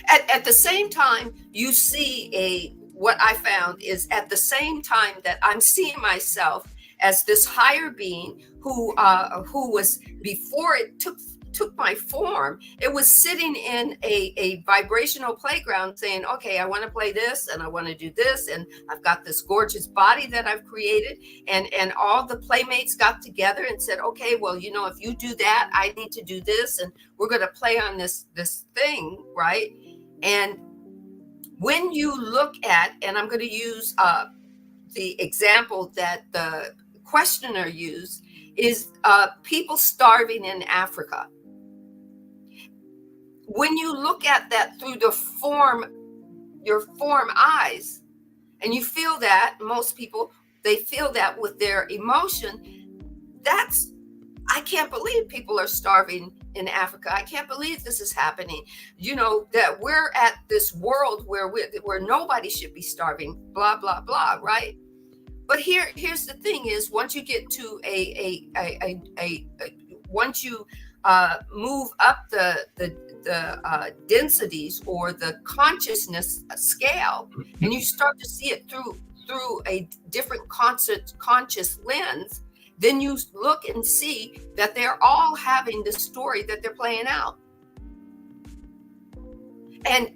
At the same time, you see what I found is at the same time that I'm seeing myself as this higher being who was, before it took my form, it was sitting in a vibrational playground saying, okay, I want to play this and I want to do this, and I've got this gorgeous body that I've created, and all the playmates got together and said, okay, well, if you do that, I need to do this, and we're going to play on this thing, right? And when you look at, and I'm going to use the example that the questioner used, is people starving in Africa. When you look at that through your form eyes, and you feel that, most people, they feel that with their emotion, I can't believe people are starving in Africa. I can't believe this is happening. That we're at this world where nobody should be starving, blah, blah, blah, right? But here's the thing is, once you get to once you move up the densities or the consciousness scale, and you start to see it through a different conscious lens, then you look and see that they're all having the story that they're playing out. And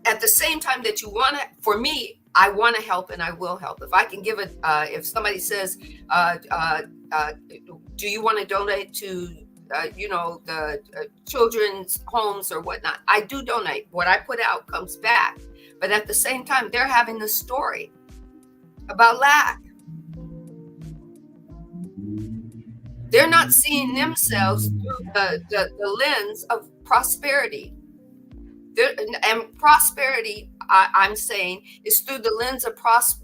at the same time that you want to, for me, I want to help and I will help. If I can give it, if somebody says, do you want to donate to, the children's homes or whatnot, I do donate. What I put out comes back. But at the same time, they're having the story about lack. They're not seeing themselves through the lens of prosperity. And prosperity, I'm saying, is through the lens of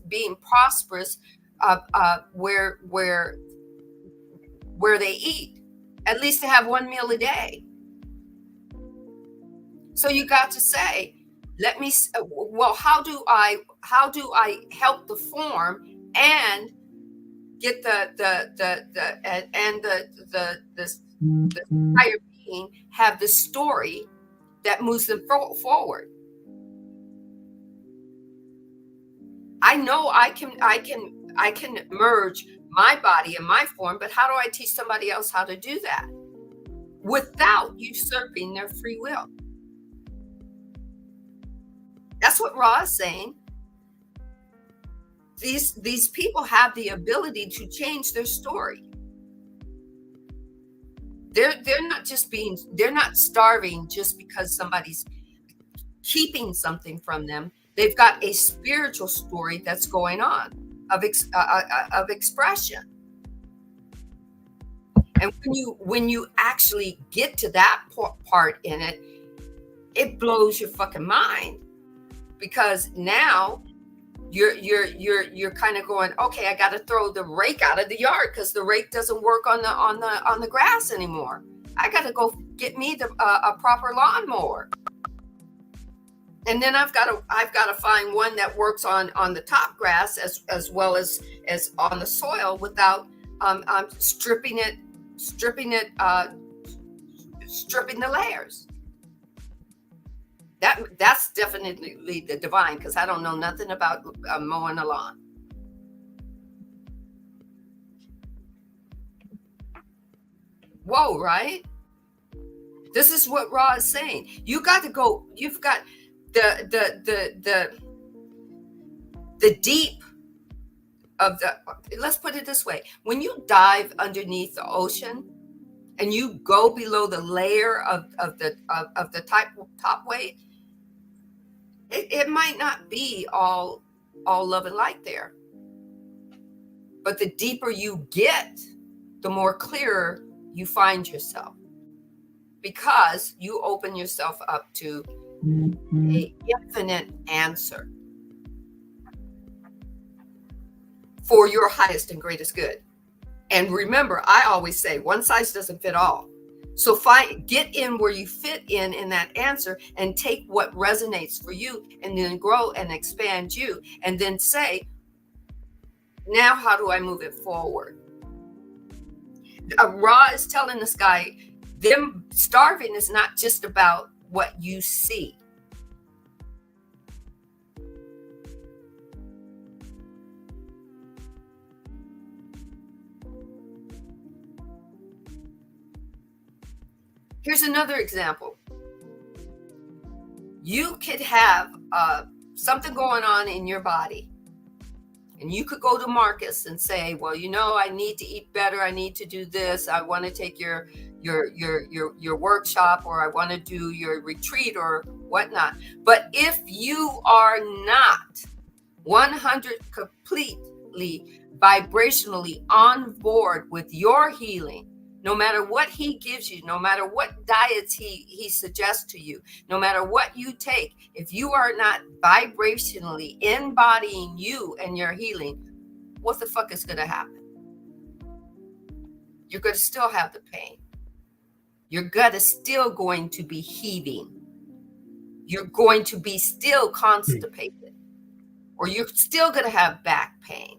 being prosperous, where they eat, at least to have one meal a day. So you got to say, well, how do I help the form and get the higher being have the story that moves them forward. I know I can merge my body and my form, but how do I teach somebody else how to do that without usurping their free will? That's what Ra is saying. These people have the ability to change their story. They're not starving just because somebody's keeping something from them. They've got a spiritual story that's going on of expression. And when you actually get to that part in it, it blows your fucking mind, because now you're kind of going, okay, I got to throw the rake out of the yard because the rake doesn't work on the grass anymore. I got to go get me a proper lawnmower. And then I've got to find one that works on the top grass as well as on the soil without stripping the layers. That's definitely the divine, because I don't know nothing about mowing a lawn. Whoa, right? This is what Ra is saying. You've got the deep of the, let's put it this way. When you dive underneath the ocean and you go below the layer of the top weight, it might not be all love and light there. But the deeper you get, the more clearer you find yourself, because you open yourself up to an infinite answer for your highest and greatest good. And remember, I always say one size doesn't fit all. So get in where you fit in that answer, and take what resonates for you, and then grow and expand you, and then say, now how do I move it forward? Ra is telling this guy, them starving is not just about what you see. Here's another example. You could have something going on in your body, and you could go to Marcus and say, well, I need to eat better. I need to do this. I want to take your workshop, or I want to do your retreat or whatnot. But if you are not 100 completely vibrationally on board with your healing, no matter what he gives you, no matter what diets he suggests to you, no matter what you take, if you are not vibrationally embodying you and your healing, what the fuck is going to happen? You're going to still have the pain. Your gut is still going to be heaving. You're going to be still constipated, or you're still going to have back pain.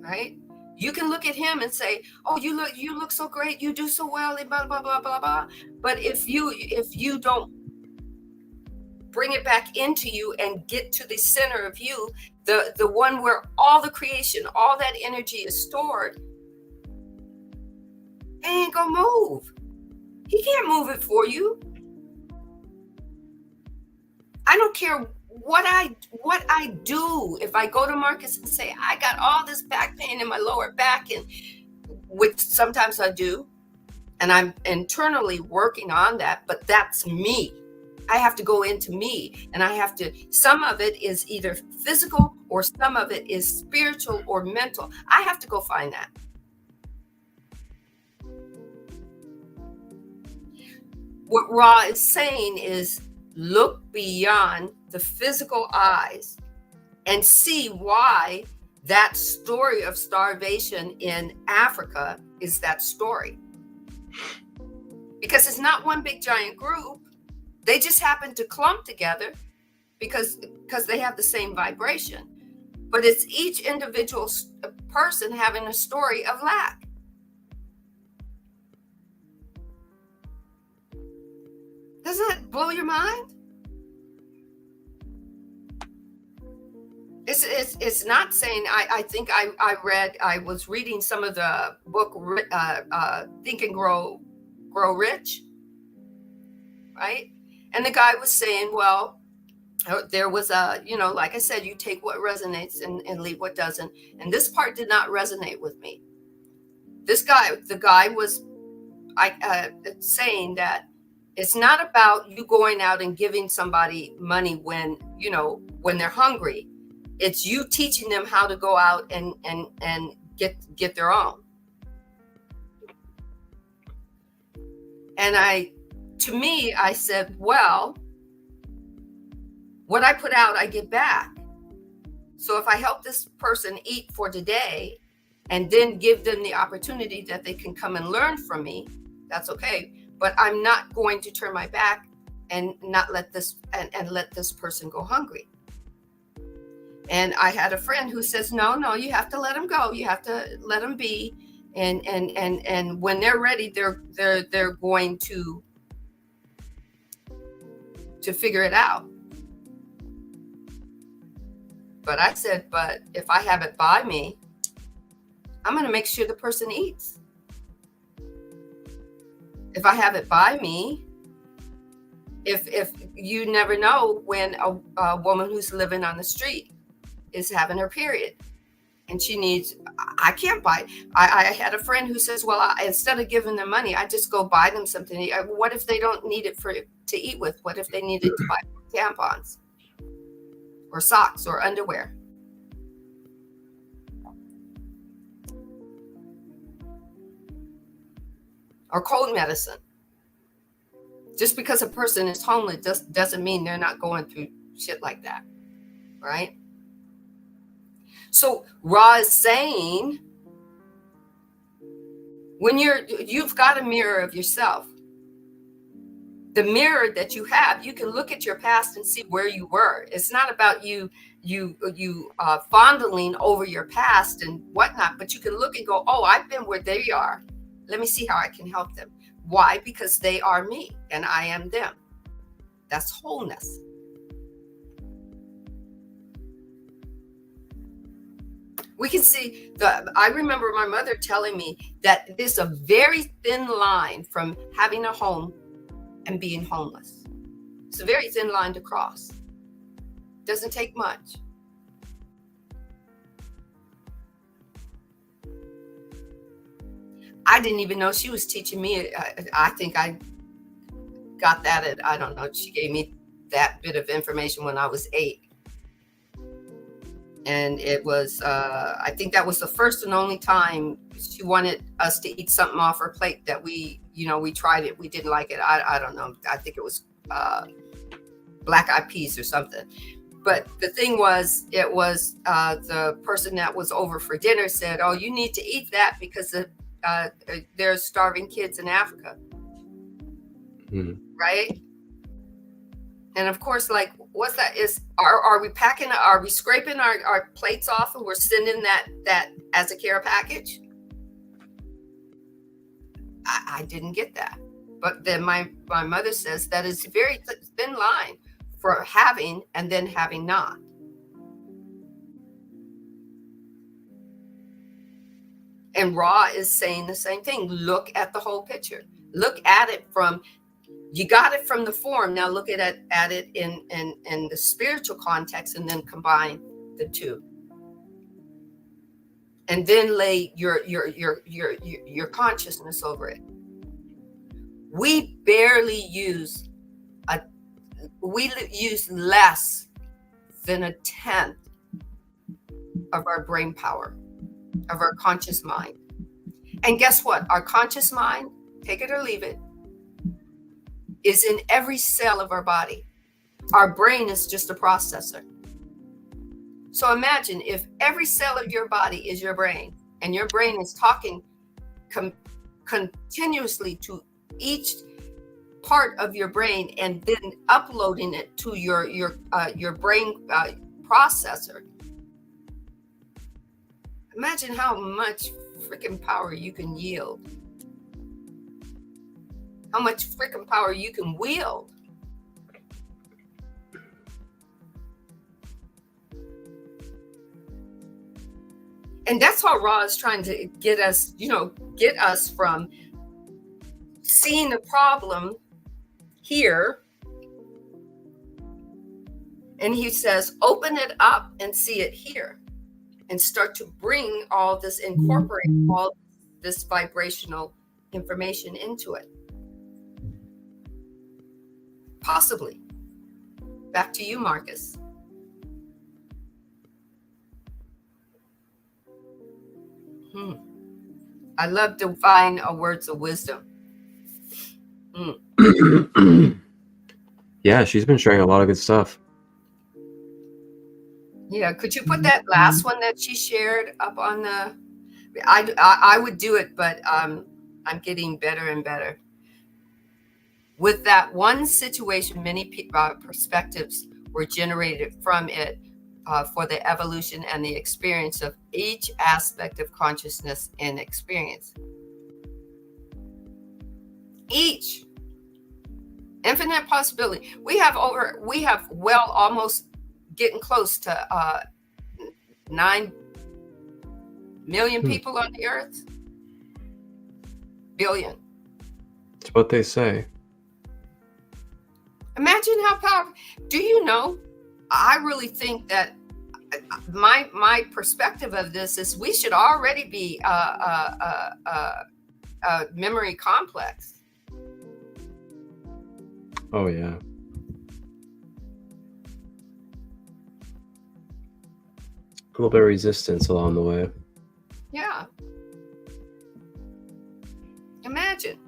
Right? You can look at him and say, "Oh, you look so great. You do so well." Blah blah blah blah blah. But if you don't bring it back into you and get to the center of you, the one where all the creation, all that energy is stored, it ain't gonna move. He can't move it for you. I don't care what I do. If I go to Marcus and say, I got all this back pain in my lower back, and which sometimes I do, and I'm internally working on that, but that's me. I have to go into me, and some of it is either physical, or some of it is spiritual or mental. I have to go find that. What Ra is saying is, look beyond the physical eyes and see why that story of starvation in Africa is that story. Because it's not one big giant group. They just happen to clump together because they have the same vibration. But it's each individual person having a story of lack. Doesn't that blow your mind? It's not saying, I think I was reading some of the book, Think and Grow Rich, right? And the guy was saying, well, there was like I said, you take what resonates and leave what doesn't. And this part did not resonate with me. The guy was saying that it's not about you going out and giving somebody money when they're hungry. It's you teaching them how to go out and get their own. And I said, well, what I put out, I get back. So if I help this person eat for today and then give them the opportunity that they can come and learn from me, that's okay. But I'm not going to turn my back and not let this and let this person go hungry. And I had a friend who says, no, you have to let them go. You have to let them be. And when they're ready, they're going to figure it out. But I said, but if I have it by me, I'm going to make sure the person eats. If I have it by me, if you never know when a woman who's living on the street is having her period and she needs, I can't buy. I had a friend who says, well, instead of giving them money, I just go buy them something. What if they don't need it to eat with? What if they need it to buy tampons or socks or underwear? Or cold medicine. Just because a person is homeless doesn't mean they're not going through shit like that, right? So Ra is saying, when you've got a mirror of yourself, the mirror that you have, you can look at your past and see where you were. It's not about you fondling over your past and whatnot, but you can look and go, oh, I've been where they are. Let me see how I can help them. Why? Because they are me and I am them. That's wholeness. We can see I remember my mother telling me that there's a very thin line from having a home and being homeless. It's a very thin line to cross. Doesn't take much. I didn't even know she was teaching me. I think I got that at, I don't know, she gave me that bit of information when I was 8. And it was, I think that was the first and only time she wanted us to eat something off her plate that we tried it. We didn't like it. I don't know. I think it was black eyed peas or something. But the thing was, it was the person that was over for dinner said, oh, you need to eat that because there's starving kids in Africa. Right? And of course, like, what's that? Are we scraping our plates off and we're sending that as a care package? I didn't get that. But then my mother says that is a very thin line for having and then having not. And Ra is saying the same thing. Look at the whole picture. Look at it you got it from the form. Now look at it in the spiritual context and then combine the two. And then lay your consciousness over it. We barely use less than 1/10 of our brain power, of our conscious mind. And guess what? Our conscious mind, take it or leave it, is in every cell of our body. Our brain is just a processor. So imagine if every cell of your body is your brain, and your brain is talking continuously to each part of your brain and then uploading it to your brain processor. Imagine how much freaking power you can yield. How much freaking power you can wield. And that's how Ra is trying to get us, get us from seeing the problem here. And he says, open it up and see it here. And start to bring all this, incorporate all this vibrational information into it. Possibly. Back to you, Marcus. I love divine words of wisdom. Yeah, she's been sharing a lot of good stuff. Yeah, could you put that last one that she shared up on the? I would do it, but I'm getting better and better. With that one situation, many perspectives were generated from it for the evolution and the experience of each aspect of consciousness and experience. Each infinite possibility. We have almost getting close to 9 million people on the earth. Billion. It's what they say. Imagine how powerful. Do you know? I really think that my perspective of this is we should already be a memory complex. Oh yeah. A little bit of resistance along the way. Yeah. Imagine.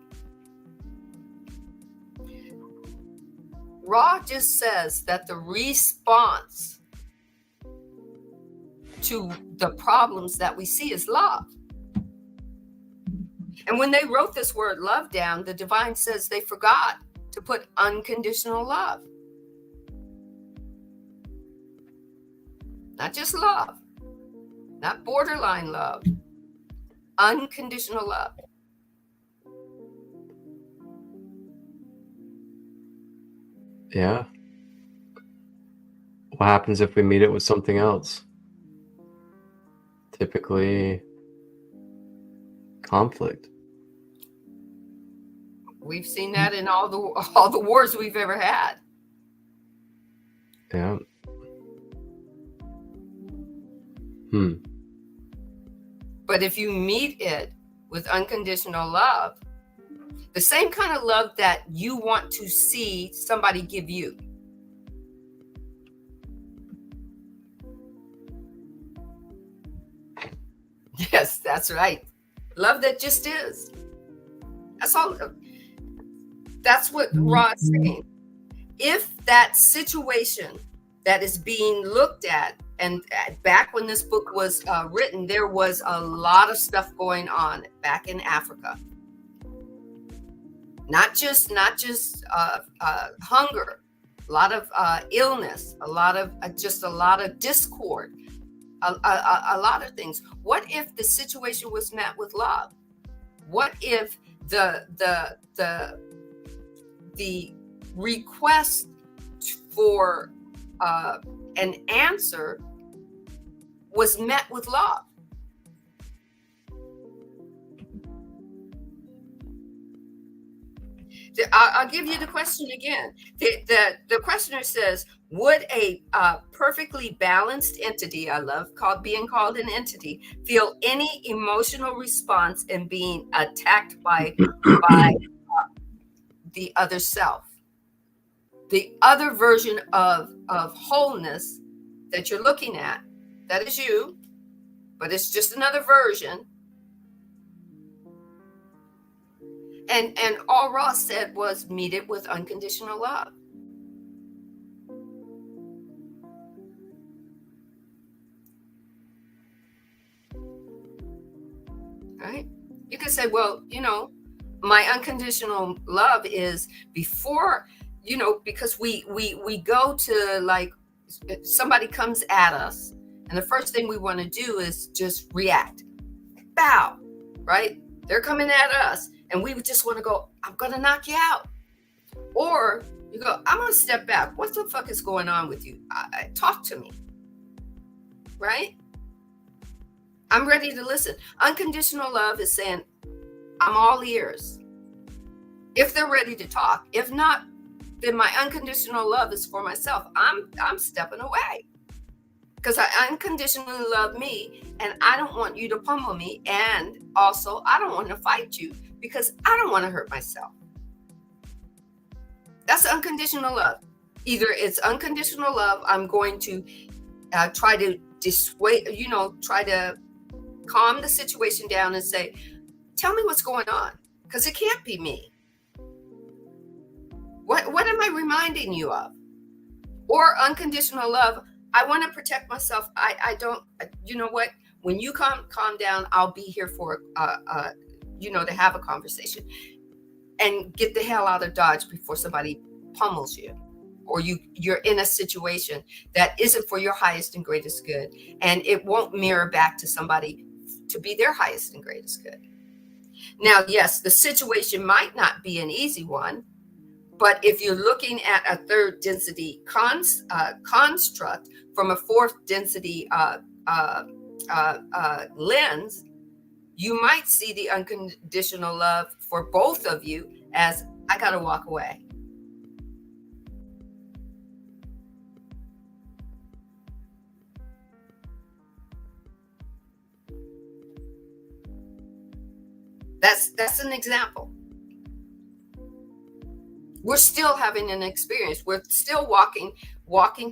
Ra just says that the response to the problems that we see is love. And when they wrote this word love down, the divine says they forgot to put unconditional love. Not just love, not borderline love, unconditional love. Yeah. What happens if we meet it with something else? Typically, conflict. We've seen that in all the wars we've ever had. Yeah. But if you meet it with unconditional love, the same kind of love that you want to see somebody give you. Yes, that's right. Love that just is. That's all. That's what Ra is saying. If that situation that is being looked at, and back when this book was written, there was a lot of stuff going on back in Africa. Not just hunger, a lot of illness, a lot of discord, a lot of things. What if the situation was met with love? What if the request for an answer was met with love? I'll give you the question again. The questioner says, would a perfectly balanced entity, I love being called an entity, feel any emotional response in being attacked by the other self? The other version of wholeness that you're looking at, that is you, but it's just another version. And all Ross said was meet it with unconditional love. Right? You could say, well, my unconditional love is before, because we go to, like, somebody comes at us And the first thing we want to do is just react. Bow, right? They're coming at us, and we just want to go, I'm going to knock you out. Or you go, I'm going to step back. What the fuck is going on with you? Talk to me, right? I'm ready to listen. Unconditional love is saying, I'm all ears. If they're ready to talk. If not, then my unconditional love is for myself. I'm stepping away. Because I unconditionally love me, and I don't want you to pummel me. And also, I don't want to fight you because I don't want to hurt myself. That's unconditional love. Either it's unconditional love, I'm going to try to dissuade, try to calm the situation down and say, tell me what's going on, because it can't be me. What am I reminding you of? Or unconditional love, I want to protect myself. I don't, you know what? When you calm down, I'll be here for, to have a conversation and get the hell out of Dodge before somebody pummels you, or you're in a situation that isn't for your highest and greatest good, and it won't mirror back to somebody to be their highest and greatest good. Now, yes, the situation might not be an easy one, but if you're looking at a third density construct from a fourth density lens, you might see the unconditional love for both of you as, I got to walk away. That's an example. We're still having an experience. We're still walking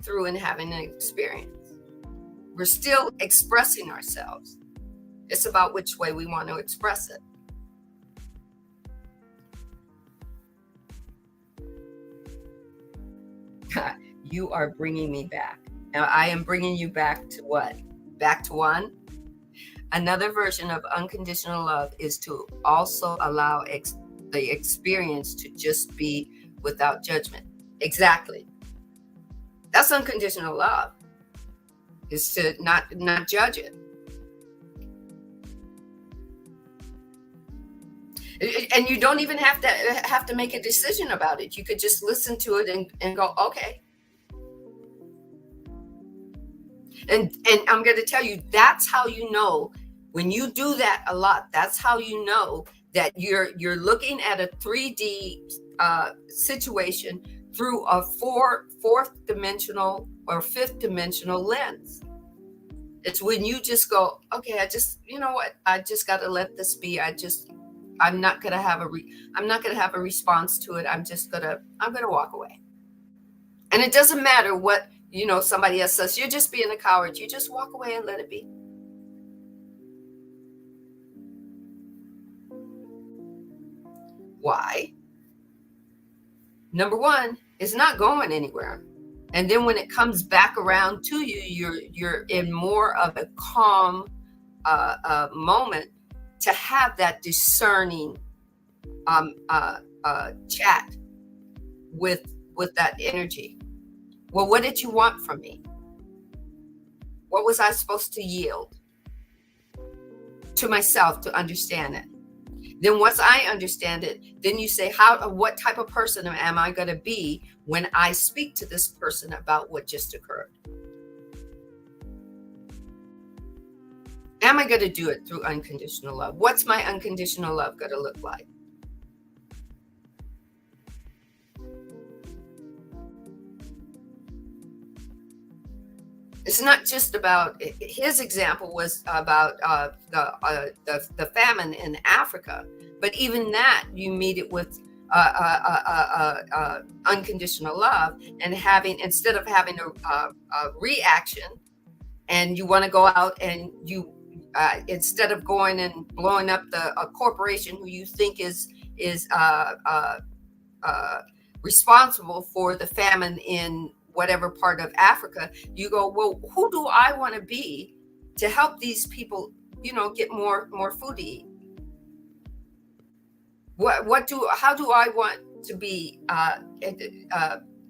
through and having an experience. We're still expressing ourselves. It's about which way we want to express it. You are bringing me back. Now, I am bringing you back to what? Back to one? Another version of unconditional love is to also allow the experience to just be without judgment. Exactly. That's unconditional love, is to not judge it. And you don't even have to make a decision about it. You could just listen to it and go, okay. And I'm going to tell you, that's how you know, when you do that a lot, that's how you know that you're looking at a 3D situation through a fourth dimensional or fifth dimensional lens. It's when you just go, okay, you know what? I just got to let this be. I'm not going to have a response to it. I'm going to walk away. And it doesn't matter what, somebody else says, you're just being a coward. You just walk away and let it be. Why? Number one, it's not going anywhere. And then when it comes back around to you, you're in more of a calm moment to have that discerning chat with that energy. Well, what did you want from me? What was I supposed to yield to myself to understand it? Then once I understand it, then you say, what type of person am I going to be when I speak to this person about what just occurred? Am I going to do it through unconditional love? What's my unconditional love going to look like? It's not just about, his example was about the famine in Africa, but even that, you meet it with unconditional love, and instead of having a reaction, and you want to go out and you instead of going and blowing up a corporation who you think is responsible for the famine in whatever part of Africa, you go, well, who do I want to be to help these people, get more food to eat? How do I want to be?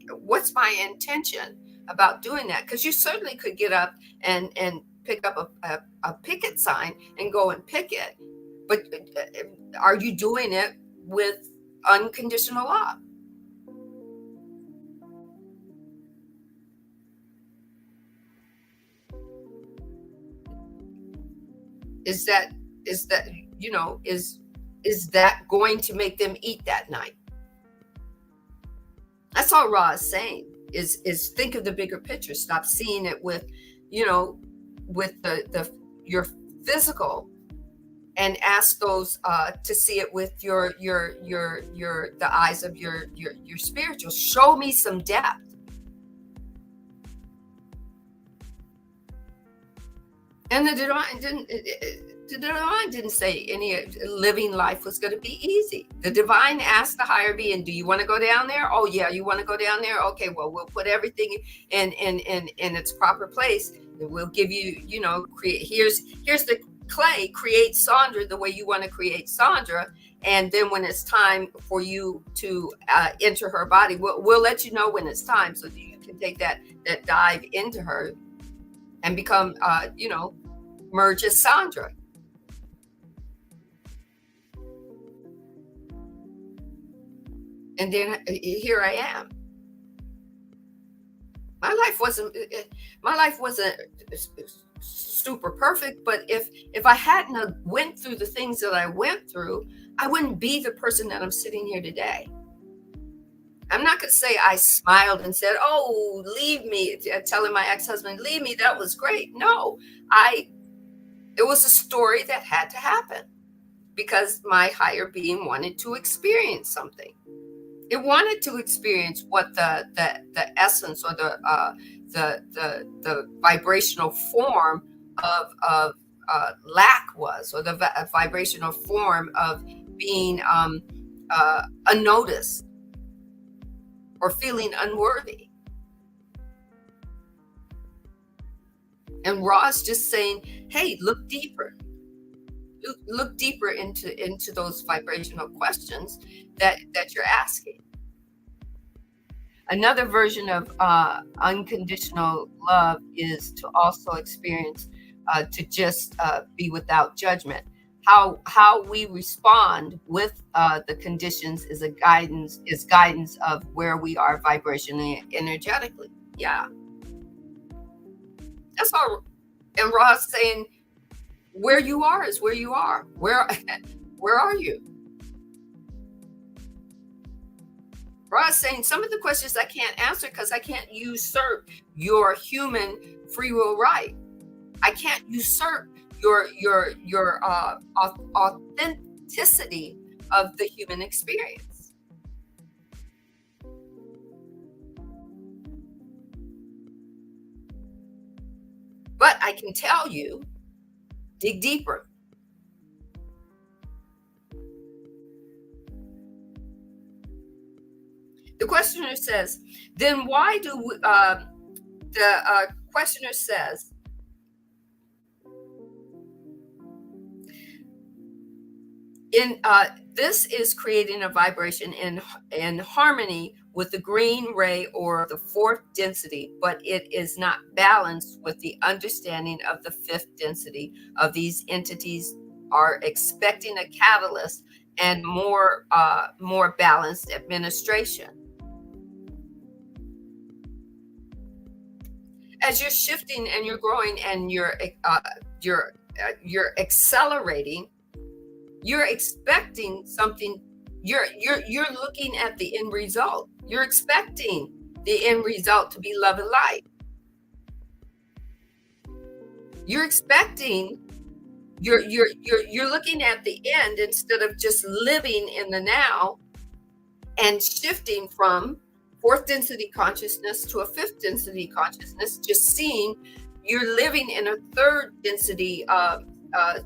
What's my intention about doing that, because you certainly could get up and pick up a picket sign and go and picket. But are you doing it with unconditional love? Is that is that going to make them eat that night? That's all Ra is saying, is think of the bigger picture. Stop seeing it with, with your physical, and ask those to see it with the eyes of your spiritual. Show me some depth. And the divine didn't say any living life was going to be easy. The divine asked the higher being, do you want to go down there? Oh yeah, you want to go down there? Okay, well, we'll put everything in its proper place. We'll give you, create, here's the clay, create Sandra the way you want to create Sandra. And then when it's time for you to enter her body, we'll let you know when it's time, so that you can take that dive into her and become, merge as Sandra. And then here I am. My life wasn't super perfect, but if I hadn't went through the things that I went through, I wouldn't be the person that I'm sitting here today. I'm not going to say I smiled and said, oh, leave me, telling my ex-husband, leave me, that was great. No, it was a story that had to happen because my higher being wanted to experience something. It wanted to experience what the essence or the vibrational form of lack was, or the vibrational form of being unnoticed or feeling unworthy. And Ra's just saying, hey, look deeper. Look deeper into those vibrational questions that you're asking. Another version of unconditional love is to also experience, to just be without judgment. How we respond with the conditions is guidance of where we are vibrationally, energetically. Yeah, that's all. And Ra's saying, where you are is where you are. Where are you? Ra's saying some of the questions I can't answer because I can't usurp your human free will right. I can't usurp your authenticity of the human experience. But I can tell you, dig deeper. The questioner says, then why do we, the questioner says, this is creating a vibration in harmony with the green ray or the fourth density, but it is not balanced with the understanding of the fifth density of these entities are expecting a catalyst and more balanced administration. As you're shifting and you're growing and you're accelerating, you're expecting something. You're looking at the end result. You're expecting the end result to be love and light. You're expecting. You're looking at the end instead of just living in the now and shifting from fourth density consciousness to a fifth density consciousness. Just seeing you're living in a third density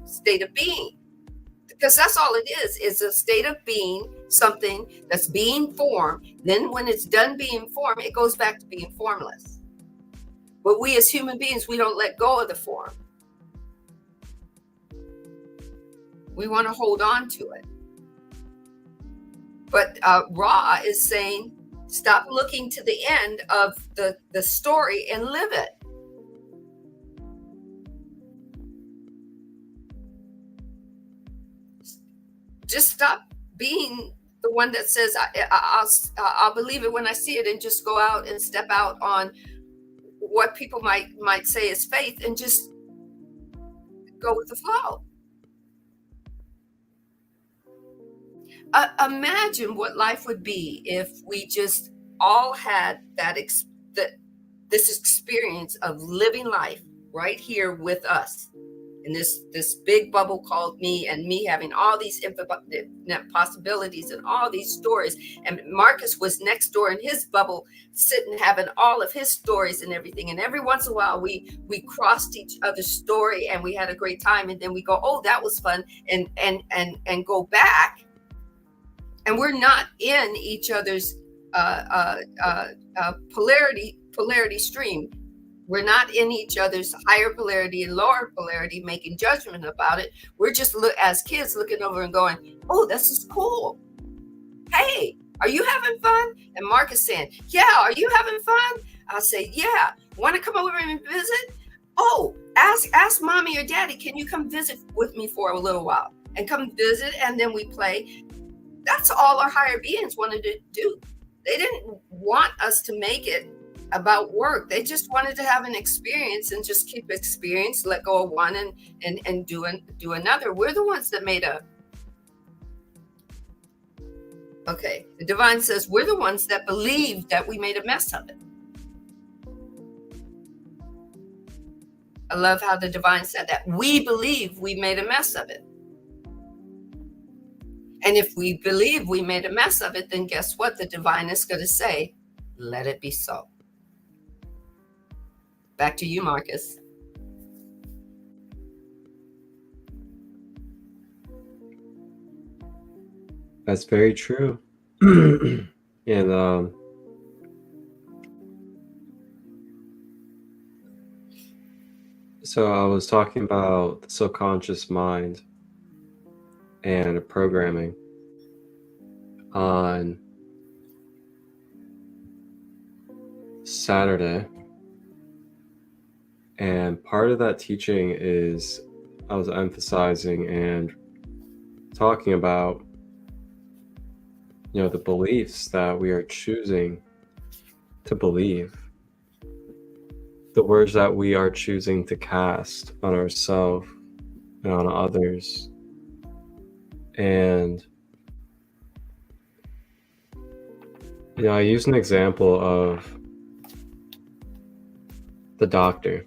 state of being. Because that's all it is a state of being, something that's being formed. Then when it's done being formed, it goes back to being formless. But we as human beings, we don't let go of the form. We want to hold on to it. But Ra is saying, Stop looking to the end of the story and live it. Just stop being the one that says, I'll believe it when I see it, and just go out and step out on what people might say is faith, and just go with the flow. Imagine what life would be if we just all had this experience of living life right here with us in this big bubble called me, and me having all these infinite possibilities and all these stories, and Marcus was next door in his bubble sitting having all of his stories and everything, and every once in a while we crossed each other's story and we had a great time, and then we go, oh, that was fun, and go back, and we're not in each other's polarity stream. We're not in each other's higher polarity and lower polarity, making judgment about it. We're just as kids looking over and going, oh, this is cool. Hey, are you having fun? And Mark is saying, yeah, are you having fun? I'll say, yeah. Want to come over and visit? Oh, ask mommy or daddy, can you come visit with me for a little while? And come visit, and then we play. That's all our higher beings wanted to do. They didn't want us to make it about work. They just wanted to have an experience and just keep experience, let go of one and do another. We're the ones that made a. Okay, the divine says we're the ones that believed that we made a mess of it. I love how the divine said that. We believe we made a mess of it. And if we believe we made a mess of it, then guess what? The divine is going to say, let it be so. Back to you, Marcus. That's very true. And so I was talking about the subconscious mind and programming on Saturday. And part of that teaching is I was emphasizing and talking about, the beliefs that we are choosing to believe, the words that we are choosing to cast on ourselves and on others. And, I use an example of the doctor.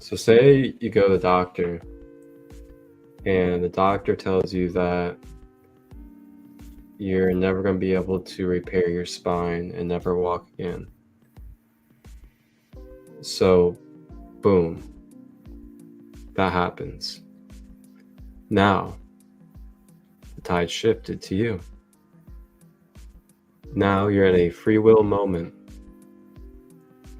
So say you go to the doctor and the doctor tells you that you're never going to be able to repair your spine and never walk again. So, boom, that happens. Now, the tide shifted to you. Now you're at a free will moment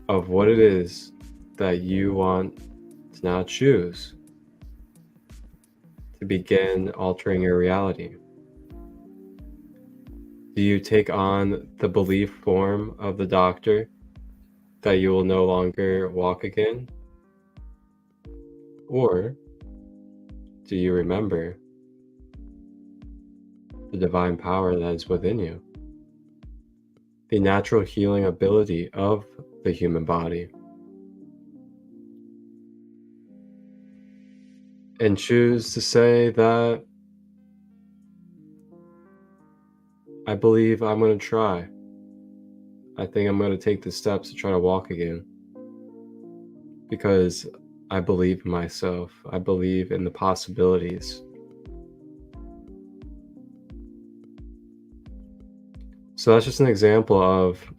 of what it is that you want to now choose to begin altering your reality. Do you take on the belief form of the doctor that you will no longer walk again? Or do you remember the divine power that is within you? The natural healing ability of the human body. And choose to say that I believe I'm going to try. I think I'm going to take the steps to try to walk again. Because I believe in myself. I believe in the possibilities. So that's just an example of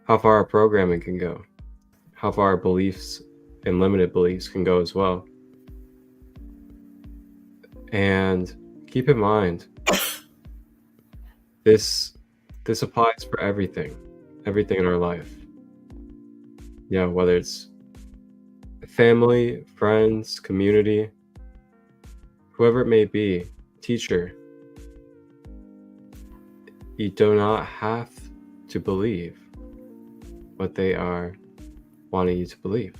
how far our programming can go. How far our beliefs and limited beliefs can go as well. And keep in mind, this applies for everything in our life. Whether it's family, friends, community, whoever it may be, teacher. You do not have to believe what they are wanting you to believe.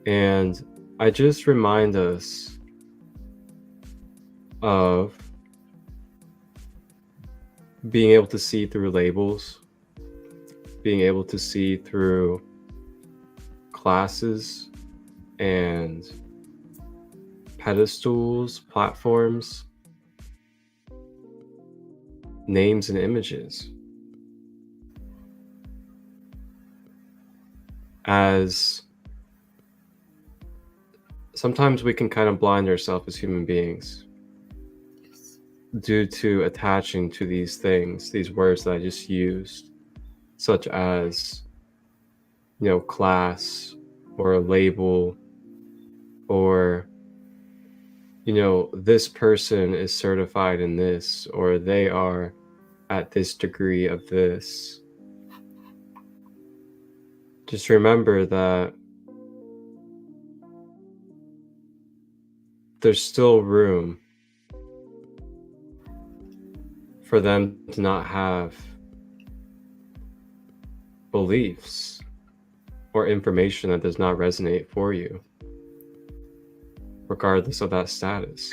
And I just remind us of being able to see through labels, being able to see through classes and pedestals, platforms, names and images, as sometimes we can kind of blind ourselves as human beings due to attaching to these things, these words that I just used, such as, class or a label, or, this person is certified in this, or they are at this degree of this. Just remember that there's still room for them to not have beliefs or information that does not resonate for you, regardless of that status.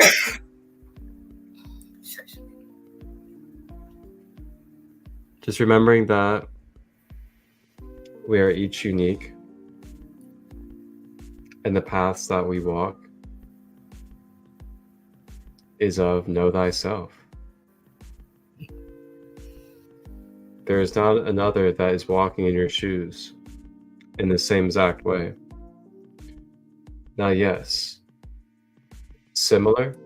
Just remembering that we are each unique, and the paths that we walk is of know thyself. There is not another that is walking in your shoes in the same exact way. Now, yes, similar,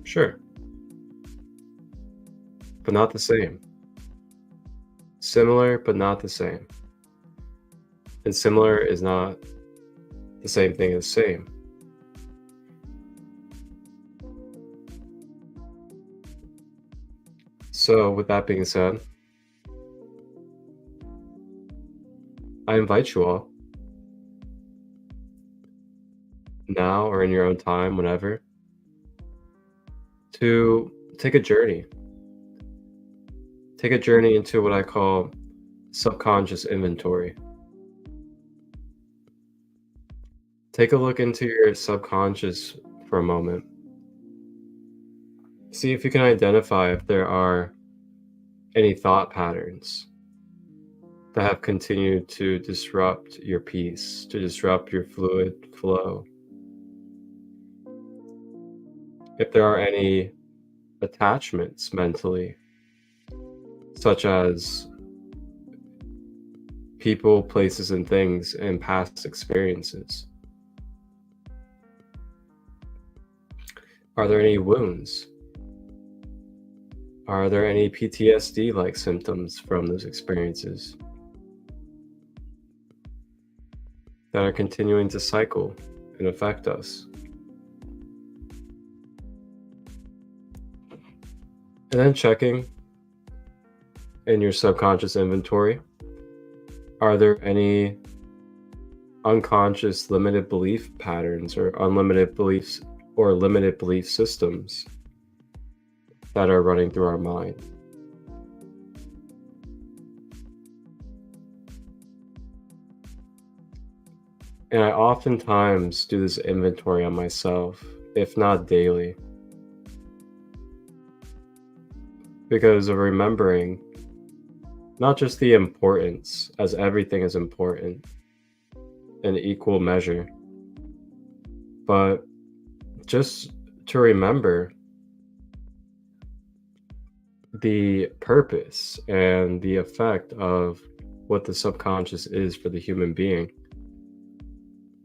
sure, but not the same. Similar, but not the same. And similar is not the same thing as same. So, with that being said, I invite you all, now or in your own time, whenever, to take a journey. Take a journey into what I call subconscious inventory. Take a look into your subconscious for a moment. See if you can identify if there are any thought patterns that have continued to disrupt your peace, to disrupt your fluid flow. If there are any attachments mentally, such as people, places, and things in past experiences. Are there any wounds? Are there any PTSD-like symptoms from those experiences that are continuing to cycle and affect us? And then checking in your subconscious inventory, are there any unconscious limited belief patterns or unlimited beliefs or limited belief systems that are running through our mind? And I oftentimes do this inventory on myself, if not daily, because of remembering not just the importance, as everything is important in equal measure, but just to remember the purpose and the effect of what the subconscious is for the human being,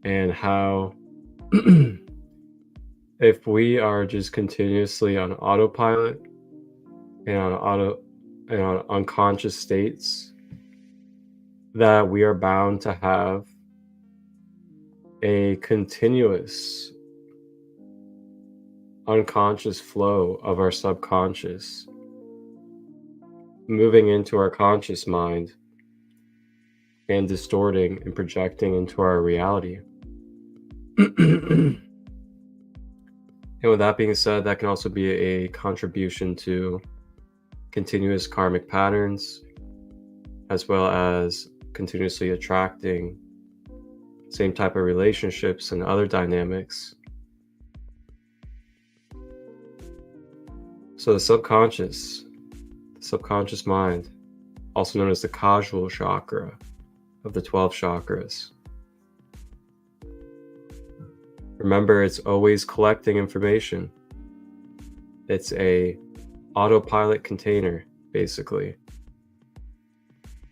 and how if we are just continuously on autopilot and on unconscious states, that we are bound to have a continuous unconscious flow of our subconscious moving into our conscious mind and distorting and projecting into our reality. And with that being said, that can also be a contribution to continuous karmic patterns, as well as continuously attracting same type of relationships and other dynamics. So the subconscious mind, also known as the causal chakra of the 12 chakras. Remember, it's always collecting information. It's a autopilot container, basically.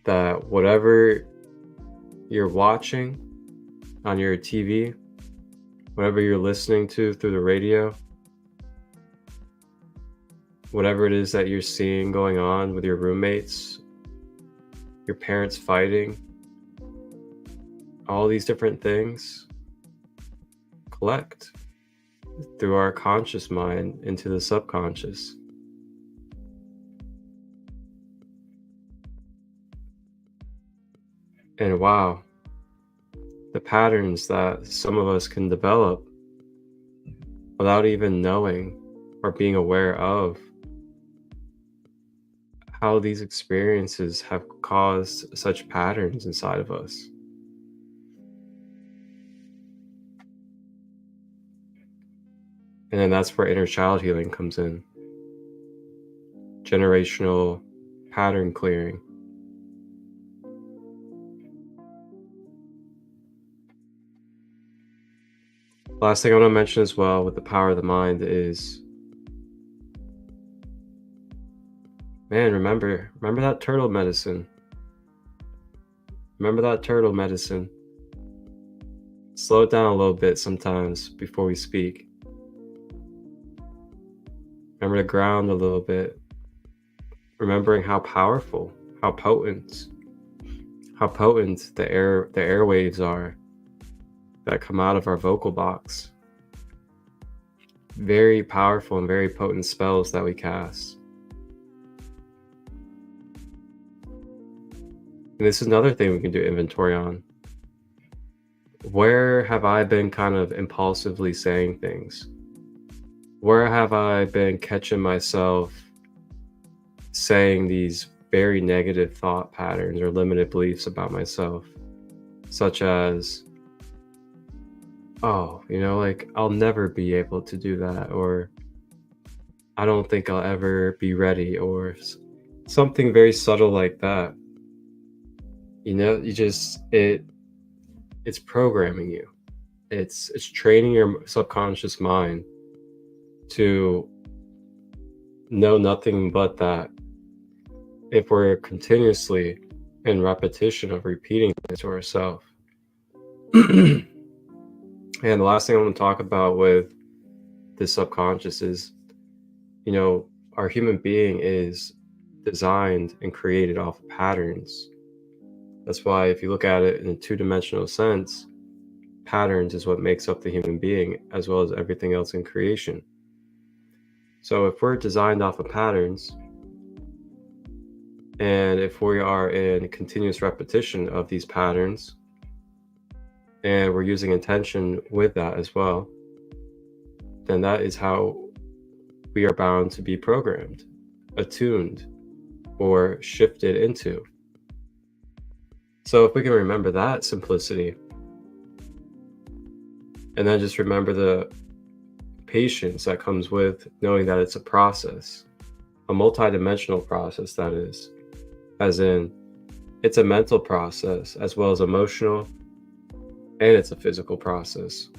That whatever you're watching on your TV, whatever you're listening to through the radio, whatever it is that you're seeing going on with your roommates, your parents fighting, all these different things collect through our conscious mind into the subconscious. And wow, the patterns that some of us can develop without even knowing or being aware of how these experiences have caused such patterns inside of us. And then that's where inner child healing comes in. Generational pattern clearing. Last thing I want to mention as well with the power of the mind is, man, remember that turtle medicine. Remember that turtle medicine. Slow it down a little bit sometimes before we speak. Remember to ground a little bit. Remembering how powerful, how potent the airwaves are that come out of our vocal box. Very powerful and very potent spells that we cast. And this is another thing we can do inventory on. Where have I been kind of impulsively saying things? Where have I been catching myself saying these very negative thought patterns or limited beliefs about myself? Such as, oh, like, I'll never be able to do that, or I don't think I'll ever be ready, or something very subtle like that. It's programming you. It's training your subconscious mind to know nothing but that. If we're continuously in repetition of repeating this to ourselves. And the last thing I want to talk about with the subconscious is, our human being is designed and created off of patterns. That's why if you look at it in a two-dimensional sense, patterns is what makes up the human being as well as everything else in creation. So if we're designed off of patterns, and if we are in continuous repetition of these patterns, and we're using intention with that as well, then that is how we are bound to be programmed, attuned, or shifted into. So if we can remember that simplicity, and then just remember the patience that comes with knowing that it's a process, a multidimensional process, that is, as in it's a mental process as well as emotional, and it's a physical process.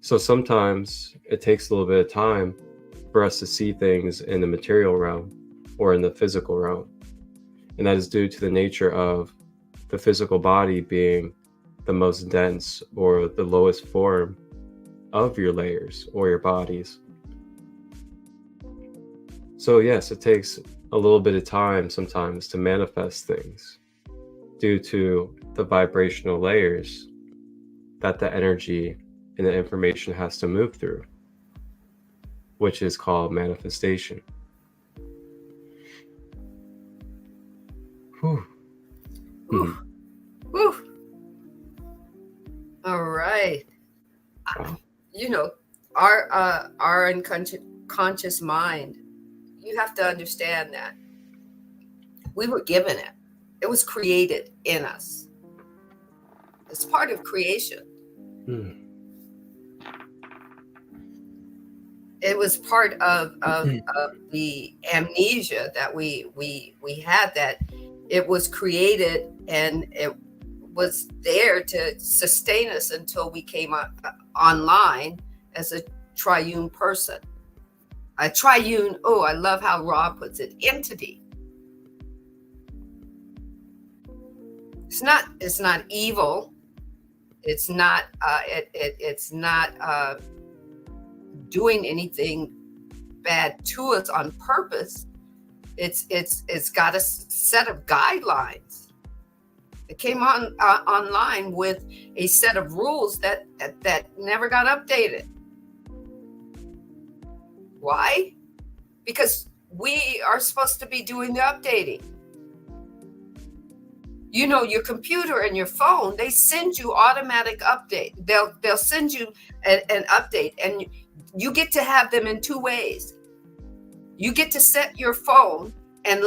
So sometimes it takes a little bit of time for us to see things in the material realm or in the physical realm. And that is due to the nature of the physical body being the most dense or the lowest form of your layers or your bodies. So yes, it takes a little bit of time sometimes to manifest things due to the vibrational layers that the energy and the information has to move through, which is called manifestation. Whew. Whew. Whew. All right. Wow. our unconscious mind, you have to understand that we were given it. It was created in us. It's part of creation. It was part of the amnesia that we had, that it was created and it was there to sustain us until we came online as a triune person. A triune, oh, I love how Rob puts it, entity. It's not evil. It's not it's not doing anything bad to us on purpose. It's got a set of guidelines. It came online with a set of rules that never got updated. Why? Because we are supposed to be doing the updating. You know, your computer and your phone, they send you automatic update. They'll send you an update, and you get to have them in two ways. You get to set your phone and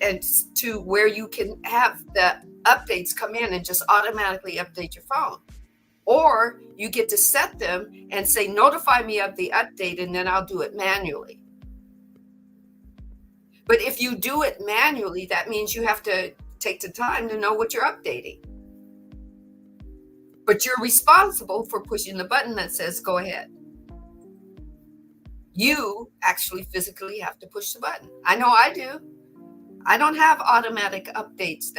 and to where you can have the updates come in and just automatically update your phone. Or you get to set them and say, notify me of the update, and then I'll do it manually. But if you do it manually, that means you have to take the time to know what you're updating. But you're responsible for pushing the button that says, go ahead. You actually physically have to push the button. I know I do. I don't have automatic updates.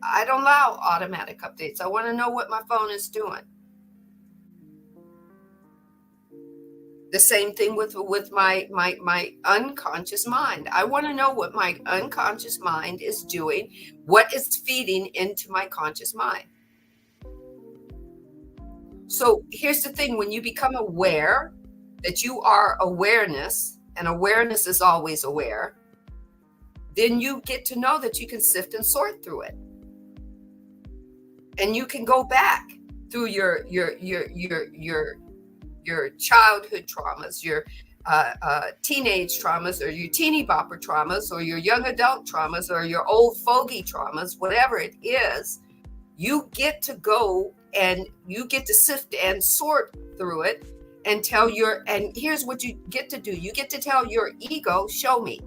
I don't allow automatic updates. I want to know what my phone is doing. The same thing with my unconscious mind. I want to know what my unconscious mind is doing, what it's feeding into my conscious mind. So here's the thing, when you become aware that you are awareness, and awareness is always aware, then you get to know that you can sift and sort through it. And you can go back through your childhood traumas, your teenage traumas, or your teeny bopper traumas, or your young adult traumas, or your old fogey traumas, whatever it is. You get to go and you get to sift and sort through it and and here's what you get to do. You get to tell your ego, show me.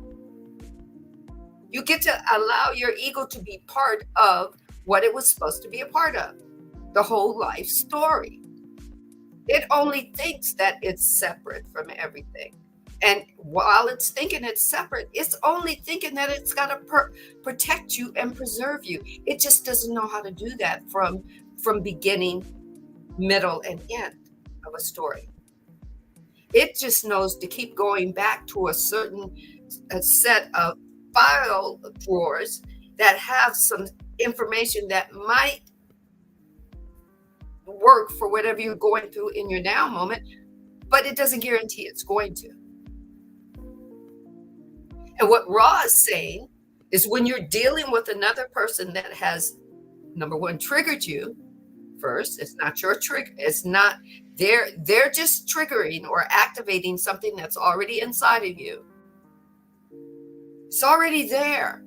You get to allow your ego to be part of what it was supposed to be a part of, the whole life story. It only thinks that it's separate from everything. And while it's thinking it's separate, it's only thinking that it's got to protect you and preserve you. It just doesn't know how to do that from beginning, middle, and end of a story. It just knows to keep going back to a set of file drawers that have some information that might work for whatever you're going through in your now moment, but it doesn't guarantee it's going to. And what Ra is saying is, when you're dealing with another person that has, number one, triggered you first, it's not your trigger. It's not, they're just triggering or activating something that's already inside of you. It's already there.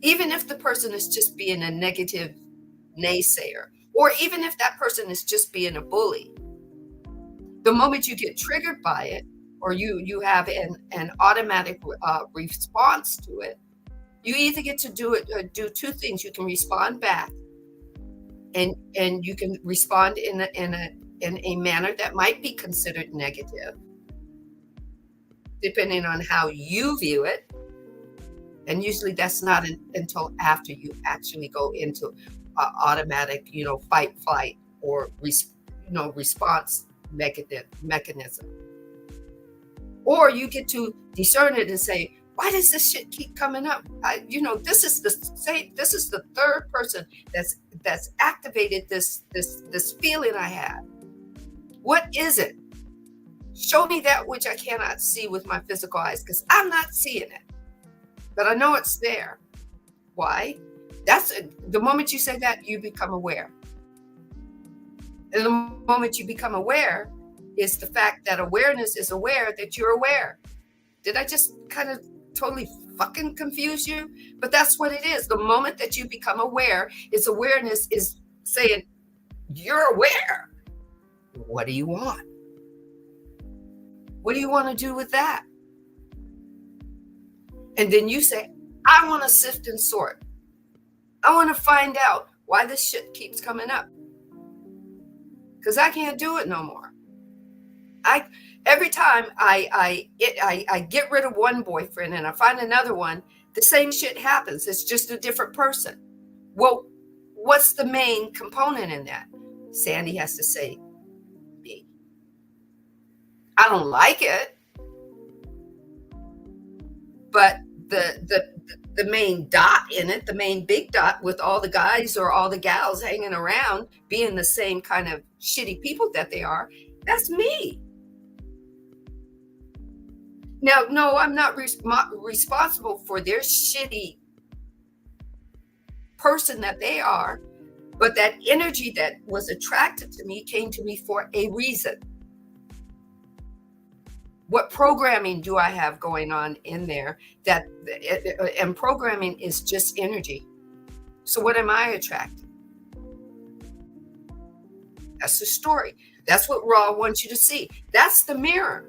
Even if the person is just being a negative naysayer, or even if that person is just being a bully, the moment you get triggered by it, or you have an automatic response to it, you either get to do two things. You can respond back, and you can respond in a manner that might be considered negative, depending on how you view it. And usually that's not until after you actually go into automatic, fight, flight, or response mechanism. Or you get to discern it and say, why does this shit keep coming up? This is the third person that's activated this feeling I had. What is it? Show me that which I cannot see with my physical eyes, because I'm not seeing it. But I know it's there. Why? The moment you say that, you become aware. And the moment you become aware is the fact that awareness is aware that you're aware. Did I just kind of totally fucking confuse you? But that's what it is. The moment that you become aware, its awareness is saying, you're aware. What do you want? What do you want to do with that? And then you say, I want to sift and sort. I want to find out why this shit keeps coming up. Because I can't do it no more. Every time I get rid of one boyfriend and I find another one, the same shit happens. It's just a different person. Well, what's the main component in that? Sandee has to say, me. I don't like it, but the main dot in it, the main big dot with all the guys or all the gals hanging around being the same kind of shitty people that they are, that's me. Now, no, I'm not responsible for their shitty person that they are, but that energy that was attracted to me came to me for a reason. What programming do I have going on in there? And programming is just energy. So what am I attracting? That's the story. That's what Ra wants you to see. That's the mirror.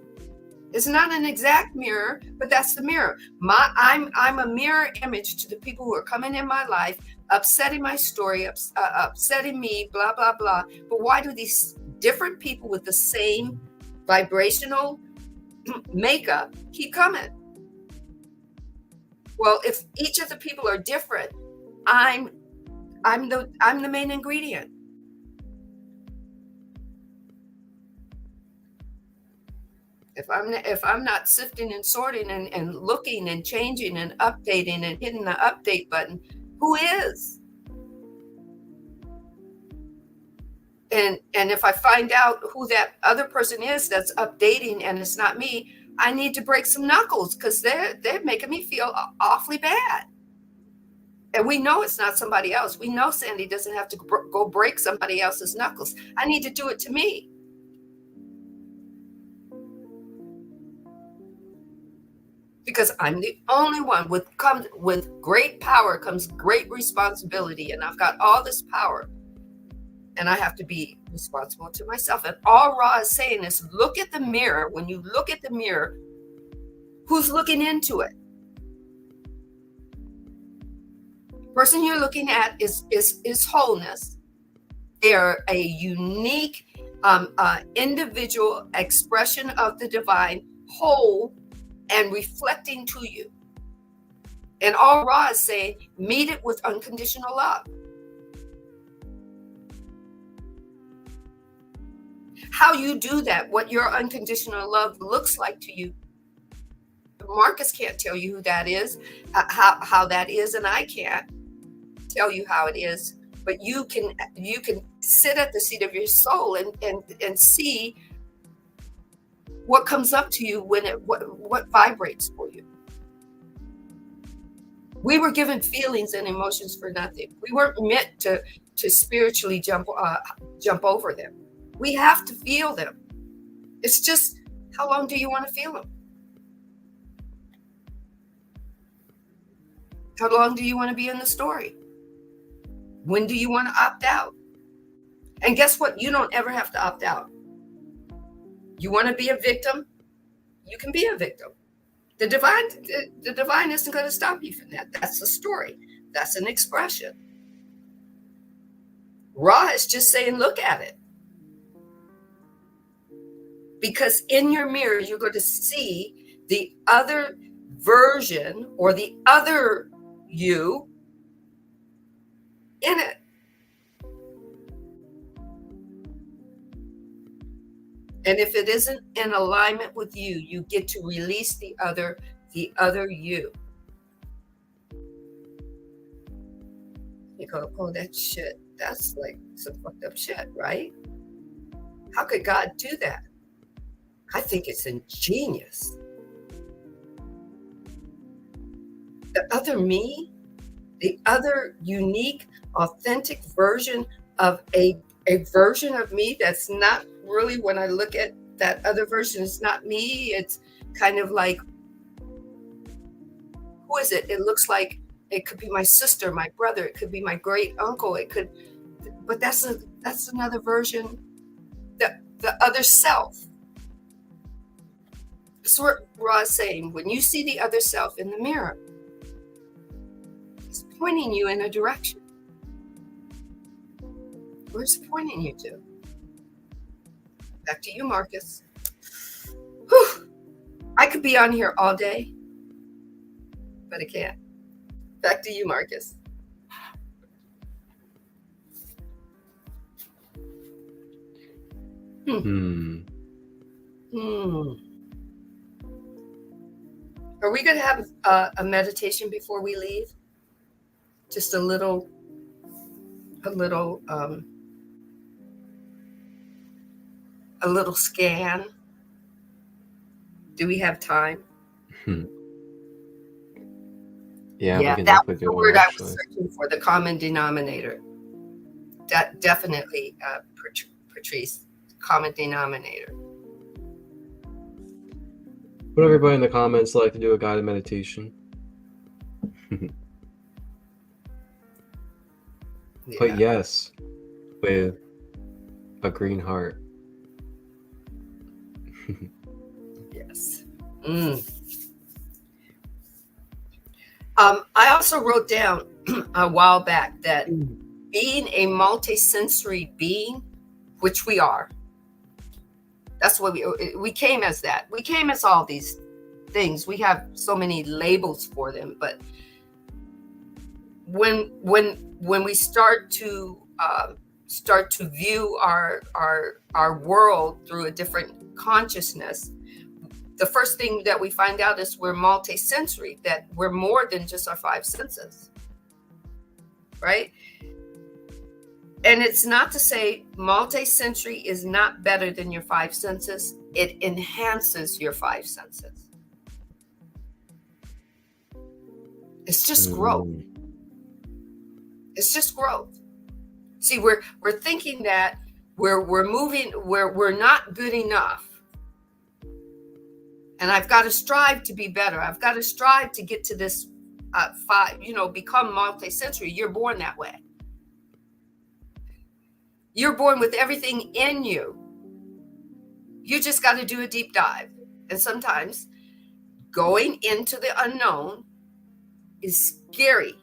It's not an exact mirror, but that's the mirror. I'm a mirror image to the people who are coming in my life, upsetting my story, upsetting me, blah, blah, blah. But why do these different people with the same vibrational makeup keep coming? Well, if each of the people are different, I'm the main ingredient. If I'm not sifting and sorting and looking and changing and updating and hitting the update button, who is? And if I find out who that other person is that's updating and it's not me, I need to break some knuckles because they're making me feel awfully bad. And we know it's not somebody else. We know Sandee doesn't have to go break somebody else's knuckles. I need to do it to me. Because I'm the only one with great power comes great responsibility. And I've got all this power. And I have to be responsible to myself. And all Ra is saying is look at the mirror. When you look at the mirror, who's looking into it? The person you're looking at is wholeness. They are a unique individual expression of the divine, whole and reflecting to you. And all Ra is saying, meet it with unconditional love. How you do that, what your unconditional love looks like to you, Marcus can't tell you who that is, how that is, and I can't tell you how it is. But you can sit at the seat of your soul and see what comes up to you when what vibrates for you. We were given feelings and emotions for nothing. We weren't meant to spiritually jump over them. We have to feel them. It's just, how long do you want to feel them? How long do you want to be in the story? When do you want to opt out? And guess what? You don't ever have to opt out. You want to be a victim? You can be a victim. The divine isn't going to stop you from that. That's the story. That's an expression. Ra is just saying, look at it. Because in your mirror, you're going to see the other version or the other you in it. And if it isn't in alignment with you, you get to release the other you. You go, oh, that shit. That's like some fucked up shit, right? How could God do that? I think it's ingenious. The other me, the other unique, authentic version of a a version of me that's not really, when I look at that other version, it's not me. It's kind of like, who is it? It looks like it could be my sister, my brother, it could be my great uncle, it could, but that's another version, the other self. That's what Ra's saying. When you see the other self in the mirror, it's pointing you in a direction. Where's it pointing you to? Back to you, Marcus. Whew. I could be on here all day, but I can't. Back to you, Marcus. Are we going to have a meditation before we leave? Just a little scan. Do we have time? Yeah, we can that was definitely the do word one, I was searching for, the common denominator. That definitely, Patrice, common denominator. Would everybody in the comments like to do a guided meditation? Put yes with a green heart. Yes. I also wrote down a while back that being a multisensory being, which we are, that's what we came as that. We came as all these things. We have so many labels for them, but when we start to view our world through a different consciousness, the first thing that we find out is we're multisensory, that we're more than just our five senses, right? And it's not to say multisensory is not better than your five senses. It enhances your five senses. It's just growth. It's just growth. See, we're thinking that we're moving, we're not good enough. And I've got to strive to be better. I've got to strive to get to this become multisensory. You're born that way. You're born with everything in you. You just got to do a deep dive. And sometimes going into the unknown is scary.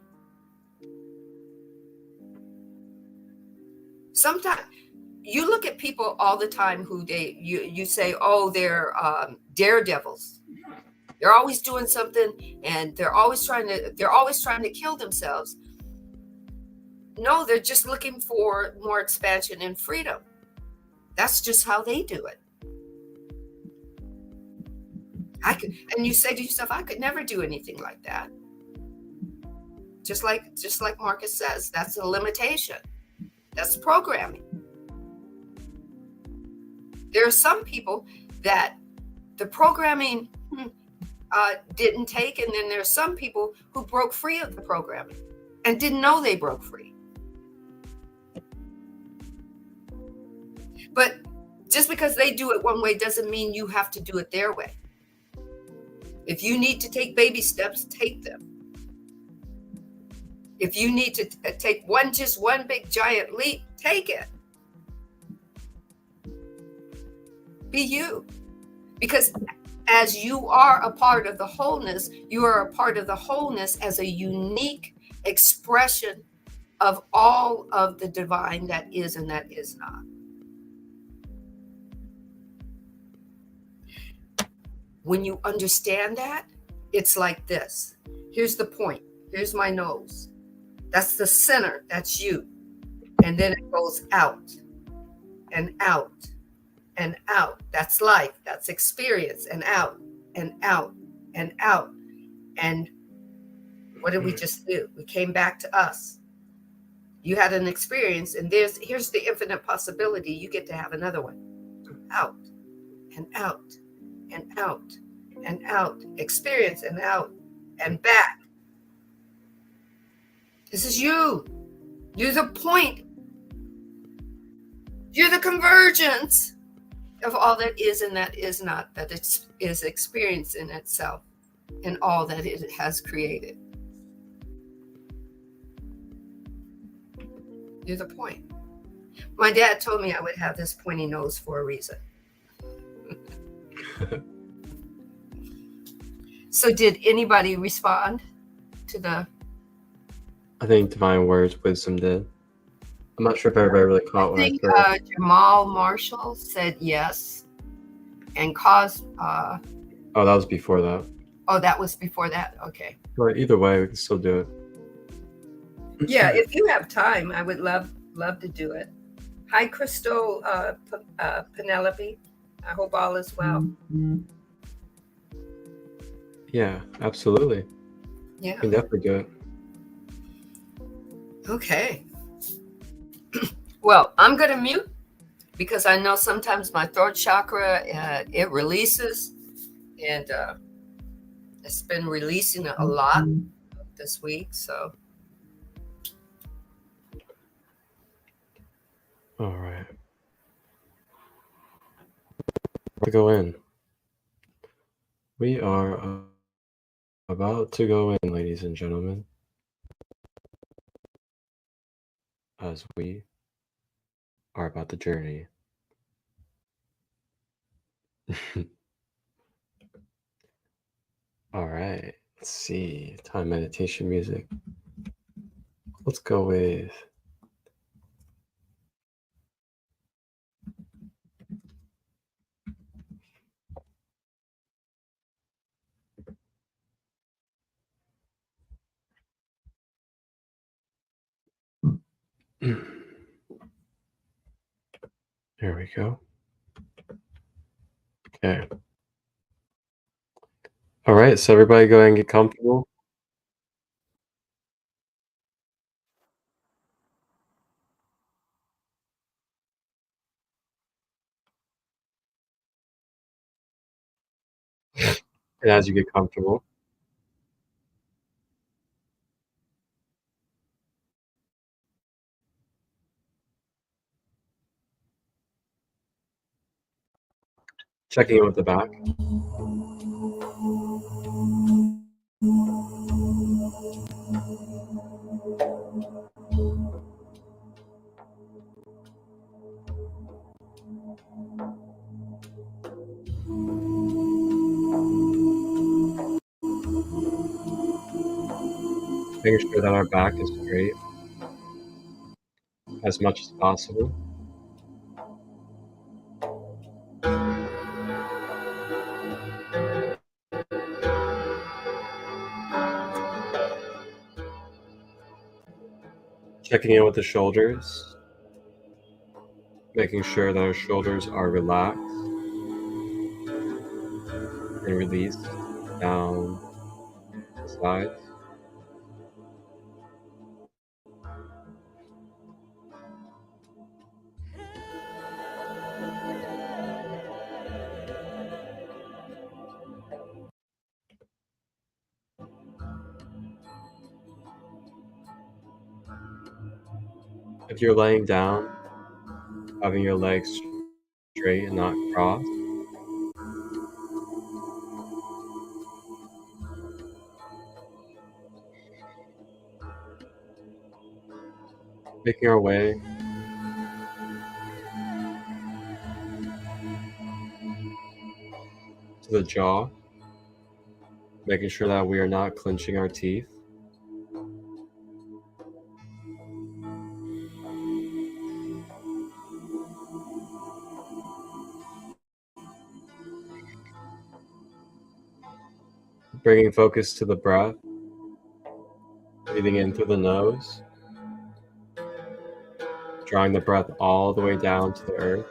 Sometimes you look at people all the time who you say, oh, they're daredevils. They're always doing something, and they're always trying to kill themselves. No, they're just looking for more expansion and freedom. That's just how they do it. And you say to yourself, I could never do anything like that. Just like Marcus says, that's a limitation. That's programming. There are some people that the programming didn't take, and then there's some people who broke free of the programming and didn't know they broke free. But just because they do it one way doesn't mean you have to do it their way. If you need to take baby steps, take them. If you need to take one big giant leap, take it. Be you. Because as you are a part of the wholeness, you are a part of the wholeness as a unique expression of all of the divine that is and that is not. When you understand that, it's like this. Here's the point. Here's my nose. That's the center. That's you. And then it goes out and out and out. That's life. That's experience. And out and out and out. And what did we just do? We came back to us. You had an experience, and here's the infinite possibility. You get to have another one. Out and out and out and out. Experience and out and back. This is you. You're the point. You're the convergence of all that is and that is not, that is experienced in itself and all that it has created. You're the point. My dad told me I would have this pointy nose for a reason. So did anybody respond to the... I think Divine Words Wisdom did. I'm not sure if everybody really caught what I said. Jamal Marshall said yes. And Oh, that was before that. Oh, that was before that? Okay. But either way, we can still do it. Yeah, if you have time, I would love to do it. Hi, Crystal, Penelope. I hope all is well. Yeah, absolutely. Yeah. We can definitely do it. Okay. Well, I'm going to mute because I know sometimes my throat chakra, it releases, and it's been releasing a lot this week. So. All right. We go in. We are about to go in, ladies and gentlemen, as we are about the journey. All right. Let's see. Time meditation music. Let's go with There we go. Okay. All right, so everybody go ahead and get comfortable. And as you get comfortable, checking in with the back. Making sure that our back is straight as much as possible. Checking in with the shoulders, making sure that our shoulders are relaxed and released down the sides. If you're laying down, having your legs straight and not crossed. Making our way to the jaw, making sure that we are not clenching our teeth. Bringing focus to the breath, breathing in through the nose, drawing the breath all the way down to the earth.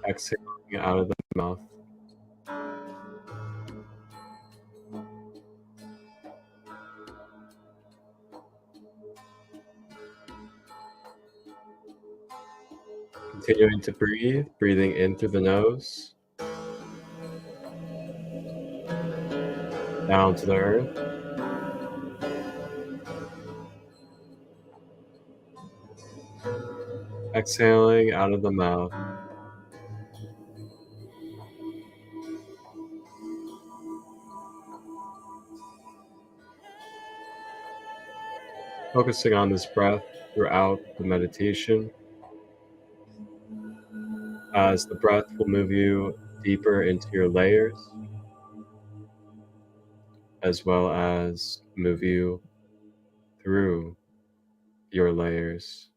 Exhaling out of the mouth. Continuing to breathe, breathing in through the nose, down to the earth. Exhaling out of the mouth. Focusing on this breath throughout the meditation, as the breath will move you deeper into your layers, as well as move you through your layers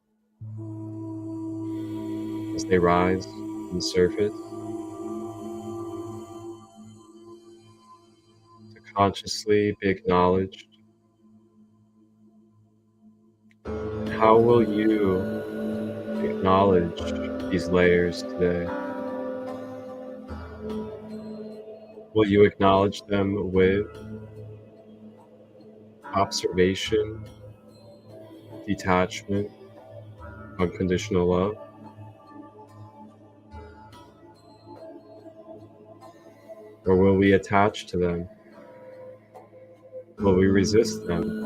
as they rise and surface, to consciously be acknowledged. How will you acknowledge these layers today? Will you acknowledge them with observation, detachment, unconditional love? Or will we attach to them? Will we resist them?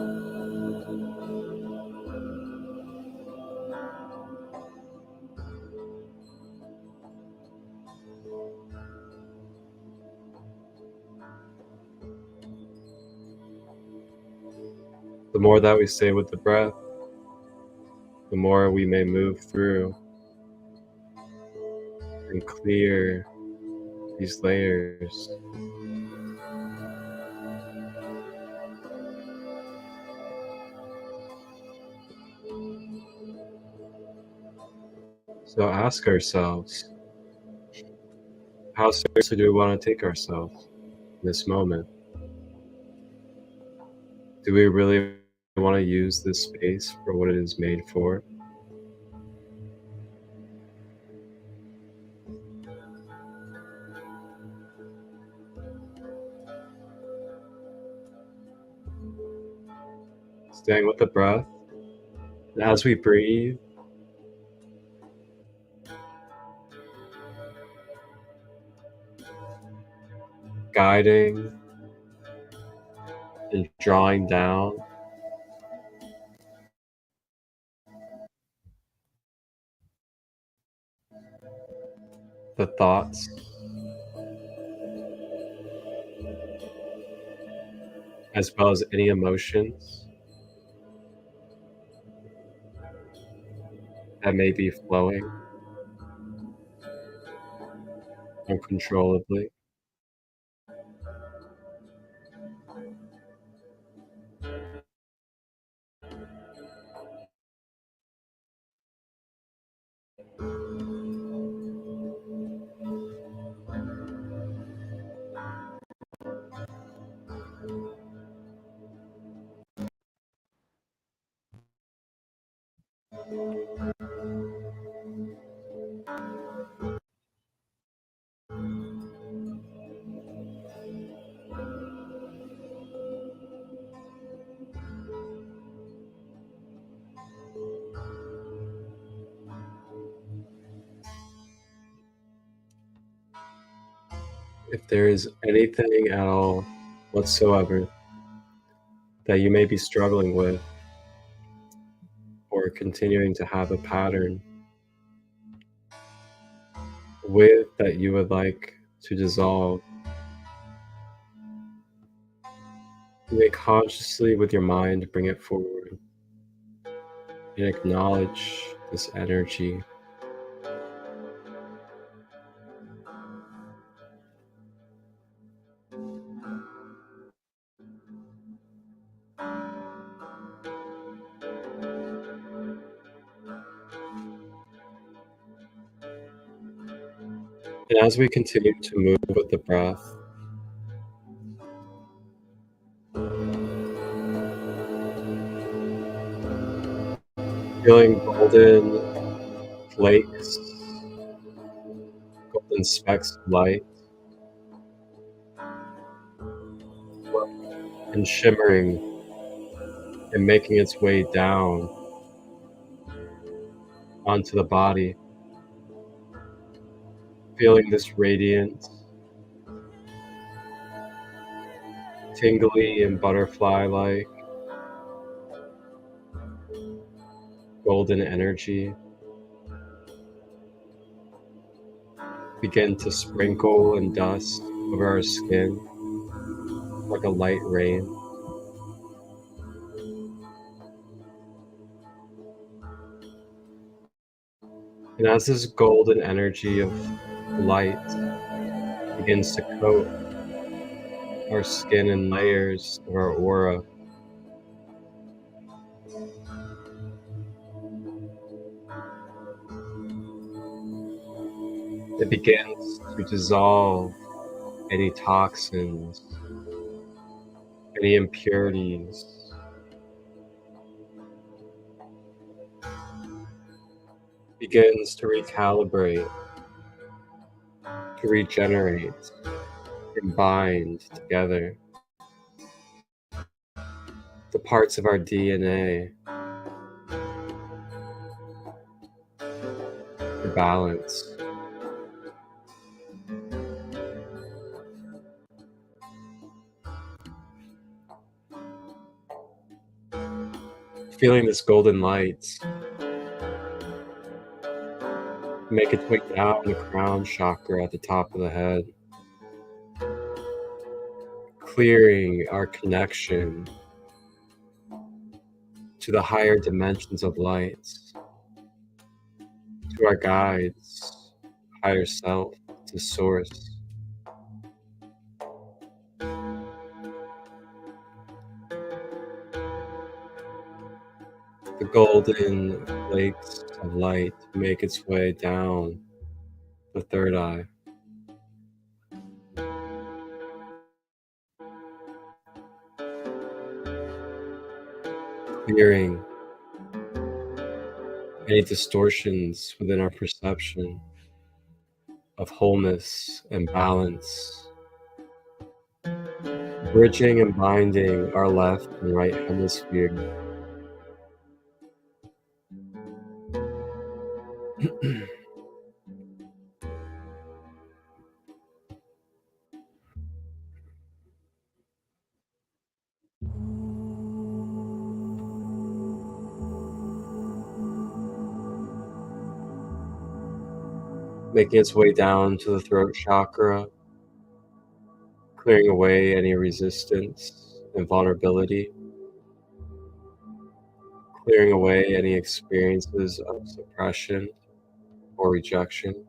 The more that we stay with the breath, the more we may move through and clear these layers. So ask ourselves, how seriously do we want to take ourselves in this moment? Do we really want to use this space for what it is made for? Staying with the breath, and as we breathe, guiding and drawing down the thoughts as well as any emotions that may be flowing uncontrollably. If there is anything at all whatsoever that you may be struggling with or continuing to have a pattern with that you would like to dissolve, you may consciously with your mind bring it forward and acknowledge this energy. And as we continue to move with the breath, feeling golden flakes, golden specks of light, and shimmering and making its way down onto the body, feeling this radiant, tingly and butterfly-like golden energy begin to sprinkle and dust over our skin like a light rain. And as this golden energy of light begins to coat our skin and layers of our aura, it begins to dissolve any toxins, any impurities, begins to recalibrate, to regenerate, and bind together the parts of our DNA for balance. Feeling this golden light make its way down the crown chakra at the top of the head, clearing our connection to the higher dimensions of light, to our guides, higher self, to source. The golden flakes of light make its way down the third eye, clearing any distortions within our perception of wholeness and balance, bridging and binding our left and right hemisphere. Making its way down to the throat chakra, clearing away any resistance and vulnerability, clearing away any experiences of suppression or rejection.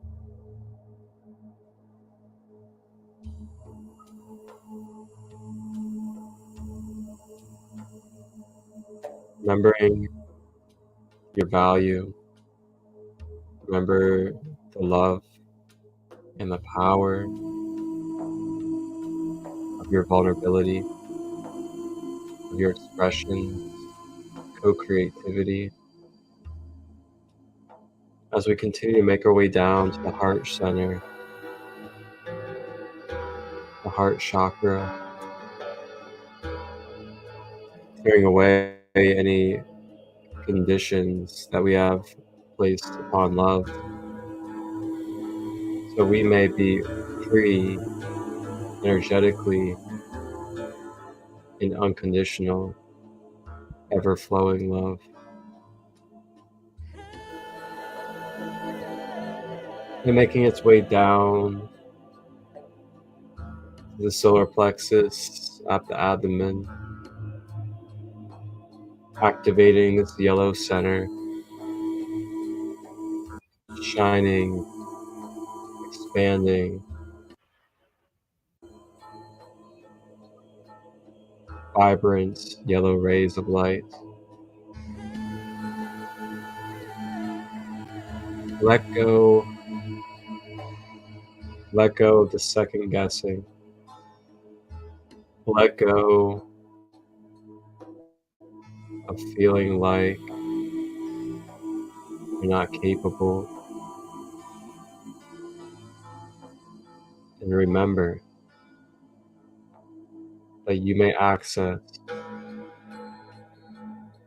Remembering your value, remember the love and the power of your vulnerability, of your expression, co-creativity. As we continue to make our way down to the heart center, the heart chakra, clearing away any conditions that we have placed upon love, so we may be free energetically in unconditional, ever-flowing love. And making its way down to the solar plexus at the abdomen, activating this yellow center, shining, expanding, vibrant yellow rays of light. Let go of the second guessing. Let go of feeling like you're not capable. And remember that you may access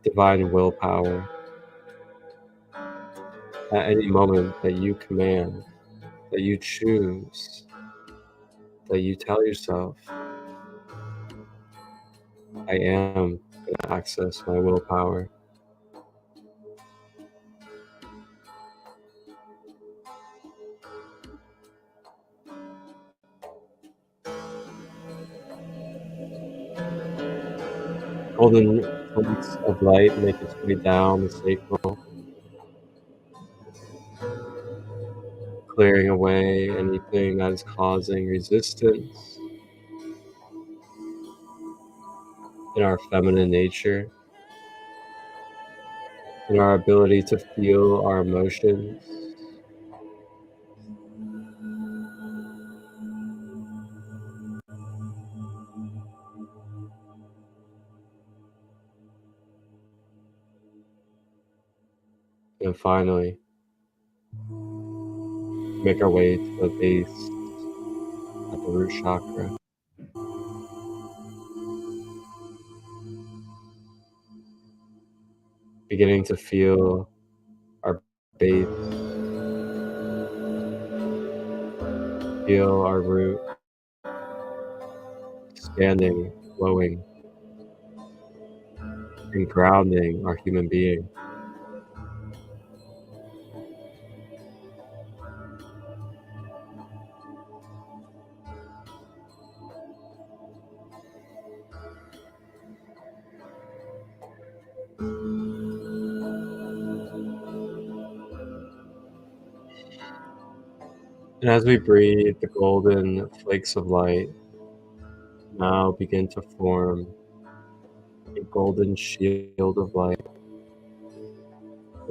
divine willpower at any moment that you command, that you choose, that you tell yourself, I am going to access my willpower. Golden flakes of light make its way down the sacral, clearing away anything that is causing resistance in our feminine nature, in our ability to feel our emotions. And finally, make our way to the base at the root chakra, beginning to feel our base, feel our root expanding, flowing, and grounding our human being. And as we breathe, the golden flakes of light now begin to form a golden shield of light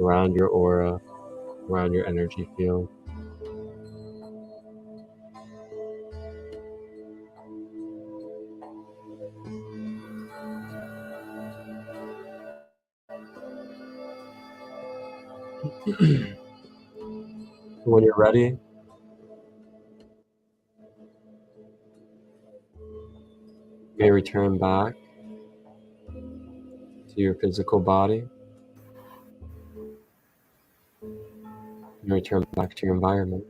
around your aura, around your energy field. When you're ready, you may return back to your physical body and return back to your environment.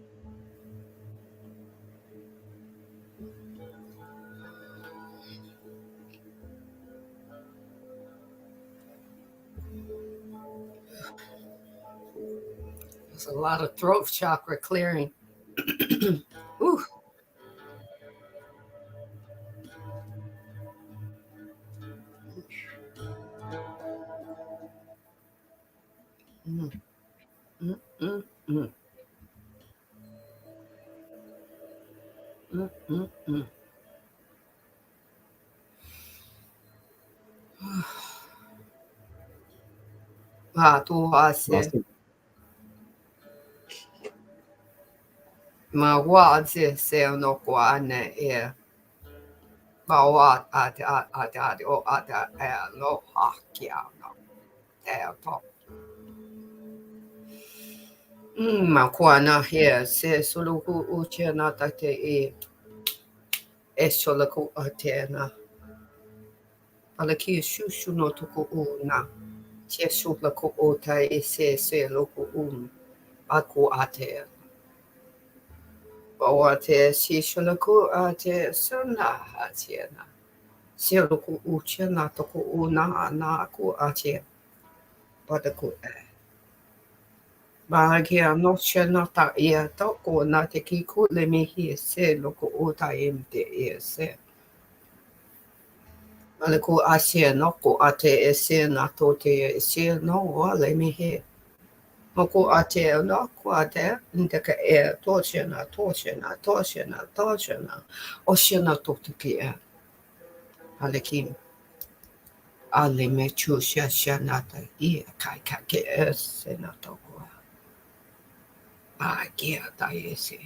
There's a lot of throat chakra clearing. Ooh. Mm, mm, mm, mm. Mm, mm, mm. Tu hace Awesome. ma wazi se no kwane e ma wa ata o ata e no hakia no e to ma kwana he se solo ku uche na tate e solo ku atena ala ki shushu no tuku una che shula ku ota e se loku aku ate Bawate si shulaku ate suna atiena. Siluku uchena toku una na ku ate padaku e. Bahagia no shena ta ia toko na te kiku le mihi se loku uta imte ia se. Malaku asia no ko ate e se na tote e se no wa le mihi. Moko ate no ko ate ndeka e toshena. O shena totuki e. Alekim. Ale me chusha shanata ia kai kake e senato ko. Kia ta ese.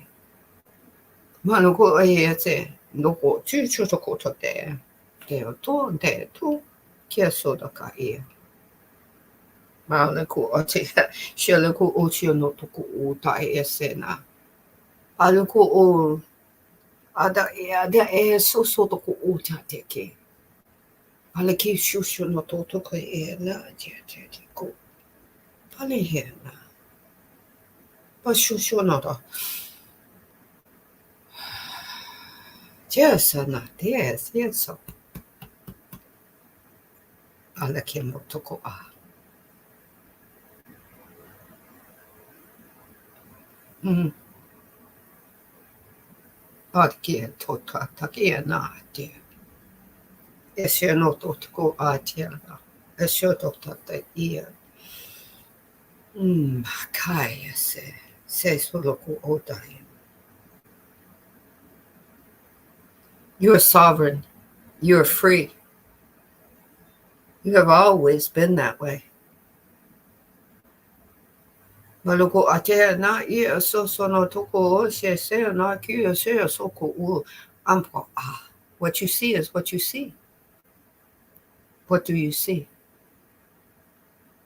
Mano ko e se no ko chuchu to ko te. Te o to te tu. Kia soda ka e. Mano ko o te shele ko o chio no to ko o ta e sena. Alu ko o ada e so to ko o ta te ke. Ale ki shushu no to ko e na te ko. Pale he na. Pa shushu no to. Yes, so. Ala ke mo toko a. Ad ke tota ta ke na te. Eshe no totoko atiana. Eshe totata ia. Kaya se soloku odai. You are sovereign. You are free. You have always been that way. Maloko atea na ia so sono toko se na kia se soko u ampo. What you see is what you see. What do you see?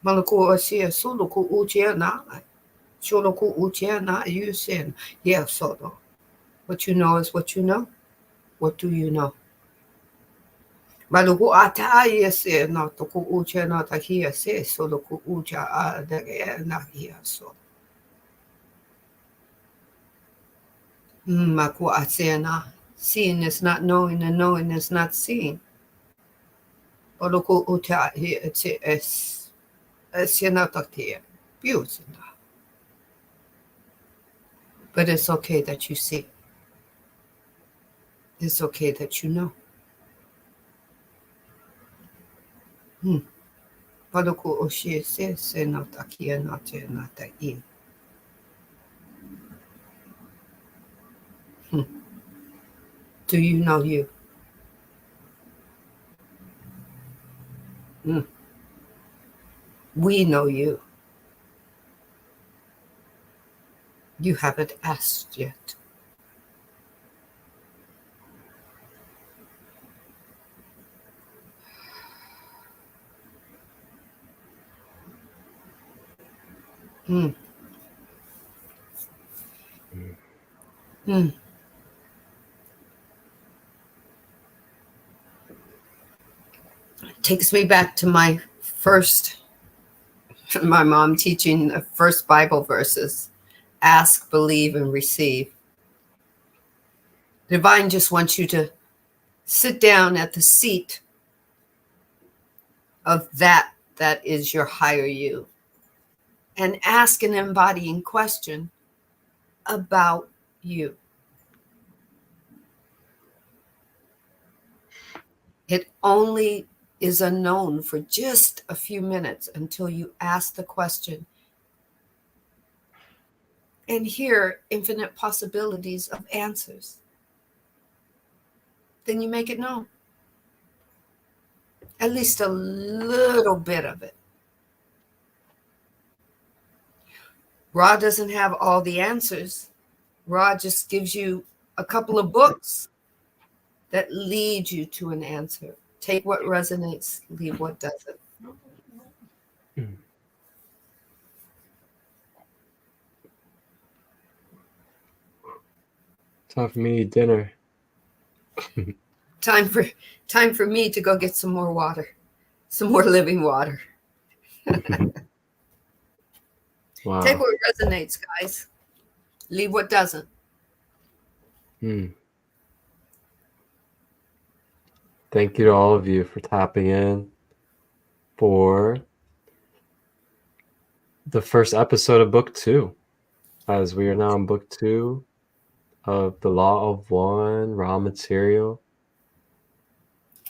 Maloko asia soloko utia na. Soloko utia na you sin. Yeah, sono. What you know is what you know. What do you know? Maloko ata ia se na toko utia na tahia se soloko utia a na ia so. Mako atsena. Seeing is not knowing, and knowing is not seeing. Oloko uta he es senatatia. Beautiful. But it's okay that you see. It's okay that you know. Oloko oshie se senatakia nate nata I. Do you know you? We know you. You haven't asked yet. Takes me back to my mom teaching the first Bible verses. Ask, believe, and receive. Divine just wants you to sit down at the seat of that is your higher you and ask an embodying question about you. It only is unknown for just a few minutes until you ask the question and hear infinite possibilities of answers. Then you make it known. At least a little bit of it. Ra doesn't have all the answers. Ra just gives you a couple of books that lead you to an answer. Take what resonates, leave what doesn't. Time for me dinner. Time for me to go get some more water, some more living water. Wow. Take what resonates, guys. Leave what doesn't. Thank you to all of you for tapping in for the first episode of book 2, as we are now in book 2 of the Law of One, Raw Material.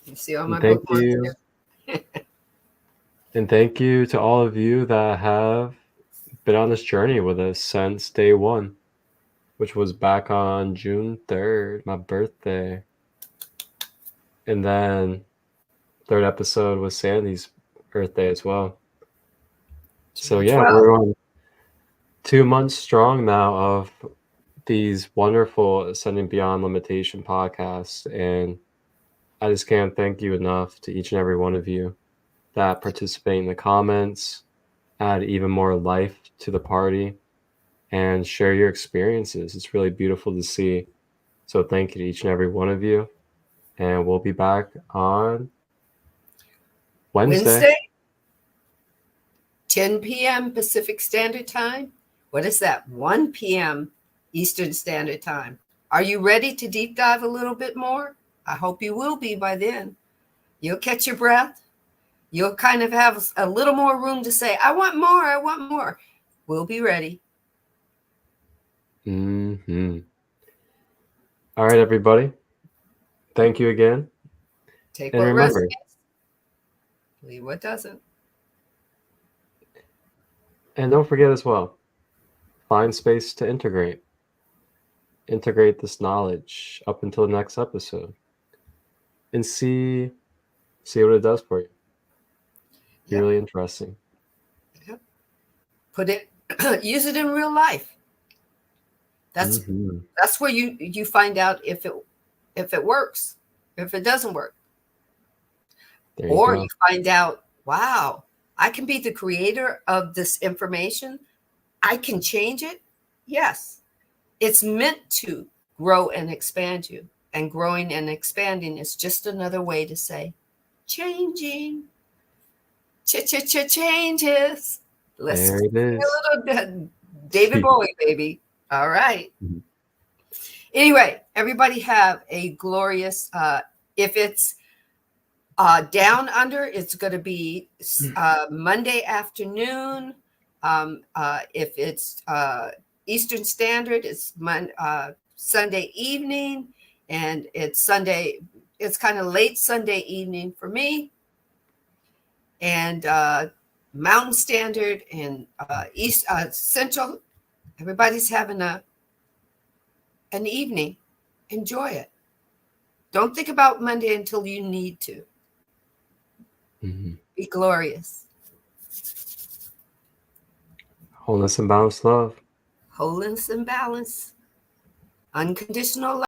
You see all my Thank bookmarks you. here? And thank you to all of you that have been on this journey with us since day 1, which was back on June 3rd, my birthday. And then third episode was Sandee's birthday as well. So yeah, we're on 2 months strong now of these wonderful Ascending Beyond Limitation podcasts. And I just can't thank you enough to each and every one of you that participate in the comments, add even more life to the party, and share your experiences. It's really beautiful to see. So thank you to each and every one of you. And we'll be back on Wednesday. 10 p.m. Pacific Standard Time. What is that? 1 p.m. Eastern Standard Time. Are you ready to deep dive a little bit more? I hope you will be by then. You'll catch your breath. You'll kind of have a little more room to say, I want more, I want more. We'll be ready. All right, everybody. Thank you again. Take And what remember, resonates, leave what doesn't. and don't forget as well, find space to integrate. Integrate this knowledge up until the next episode and see what it does for you. Be Yep. really interesting. Yep. Put it, use it in real life. That's where you find out if it works, if it doesn't work. There you Or go. you find out, wow, I can be the creator of this information. I can change it. Yes. It's meant to grow and expand you. And growing and expanding is just another way to say changing. Changes. Let's There it is. a little David Bowie, baby. All right. Mhm. Anyway, everybody have a glorious, if it's down under, it's going to be Monday afternoon. If it's Eastern Standard, it's Sunday evening, and it's Sunday. It's kind of late Sunday evening for me, and Mountain Standard and East Central. Everybody's having an evening. Enjoy it. Don't think about Monday until you need to. Be glorious. Wholeness and balanced love. Wholeness and balance. Unconditional love.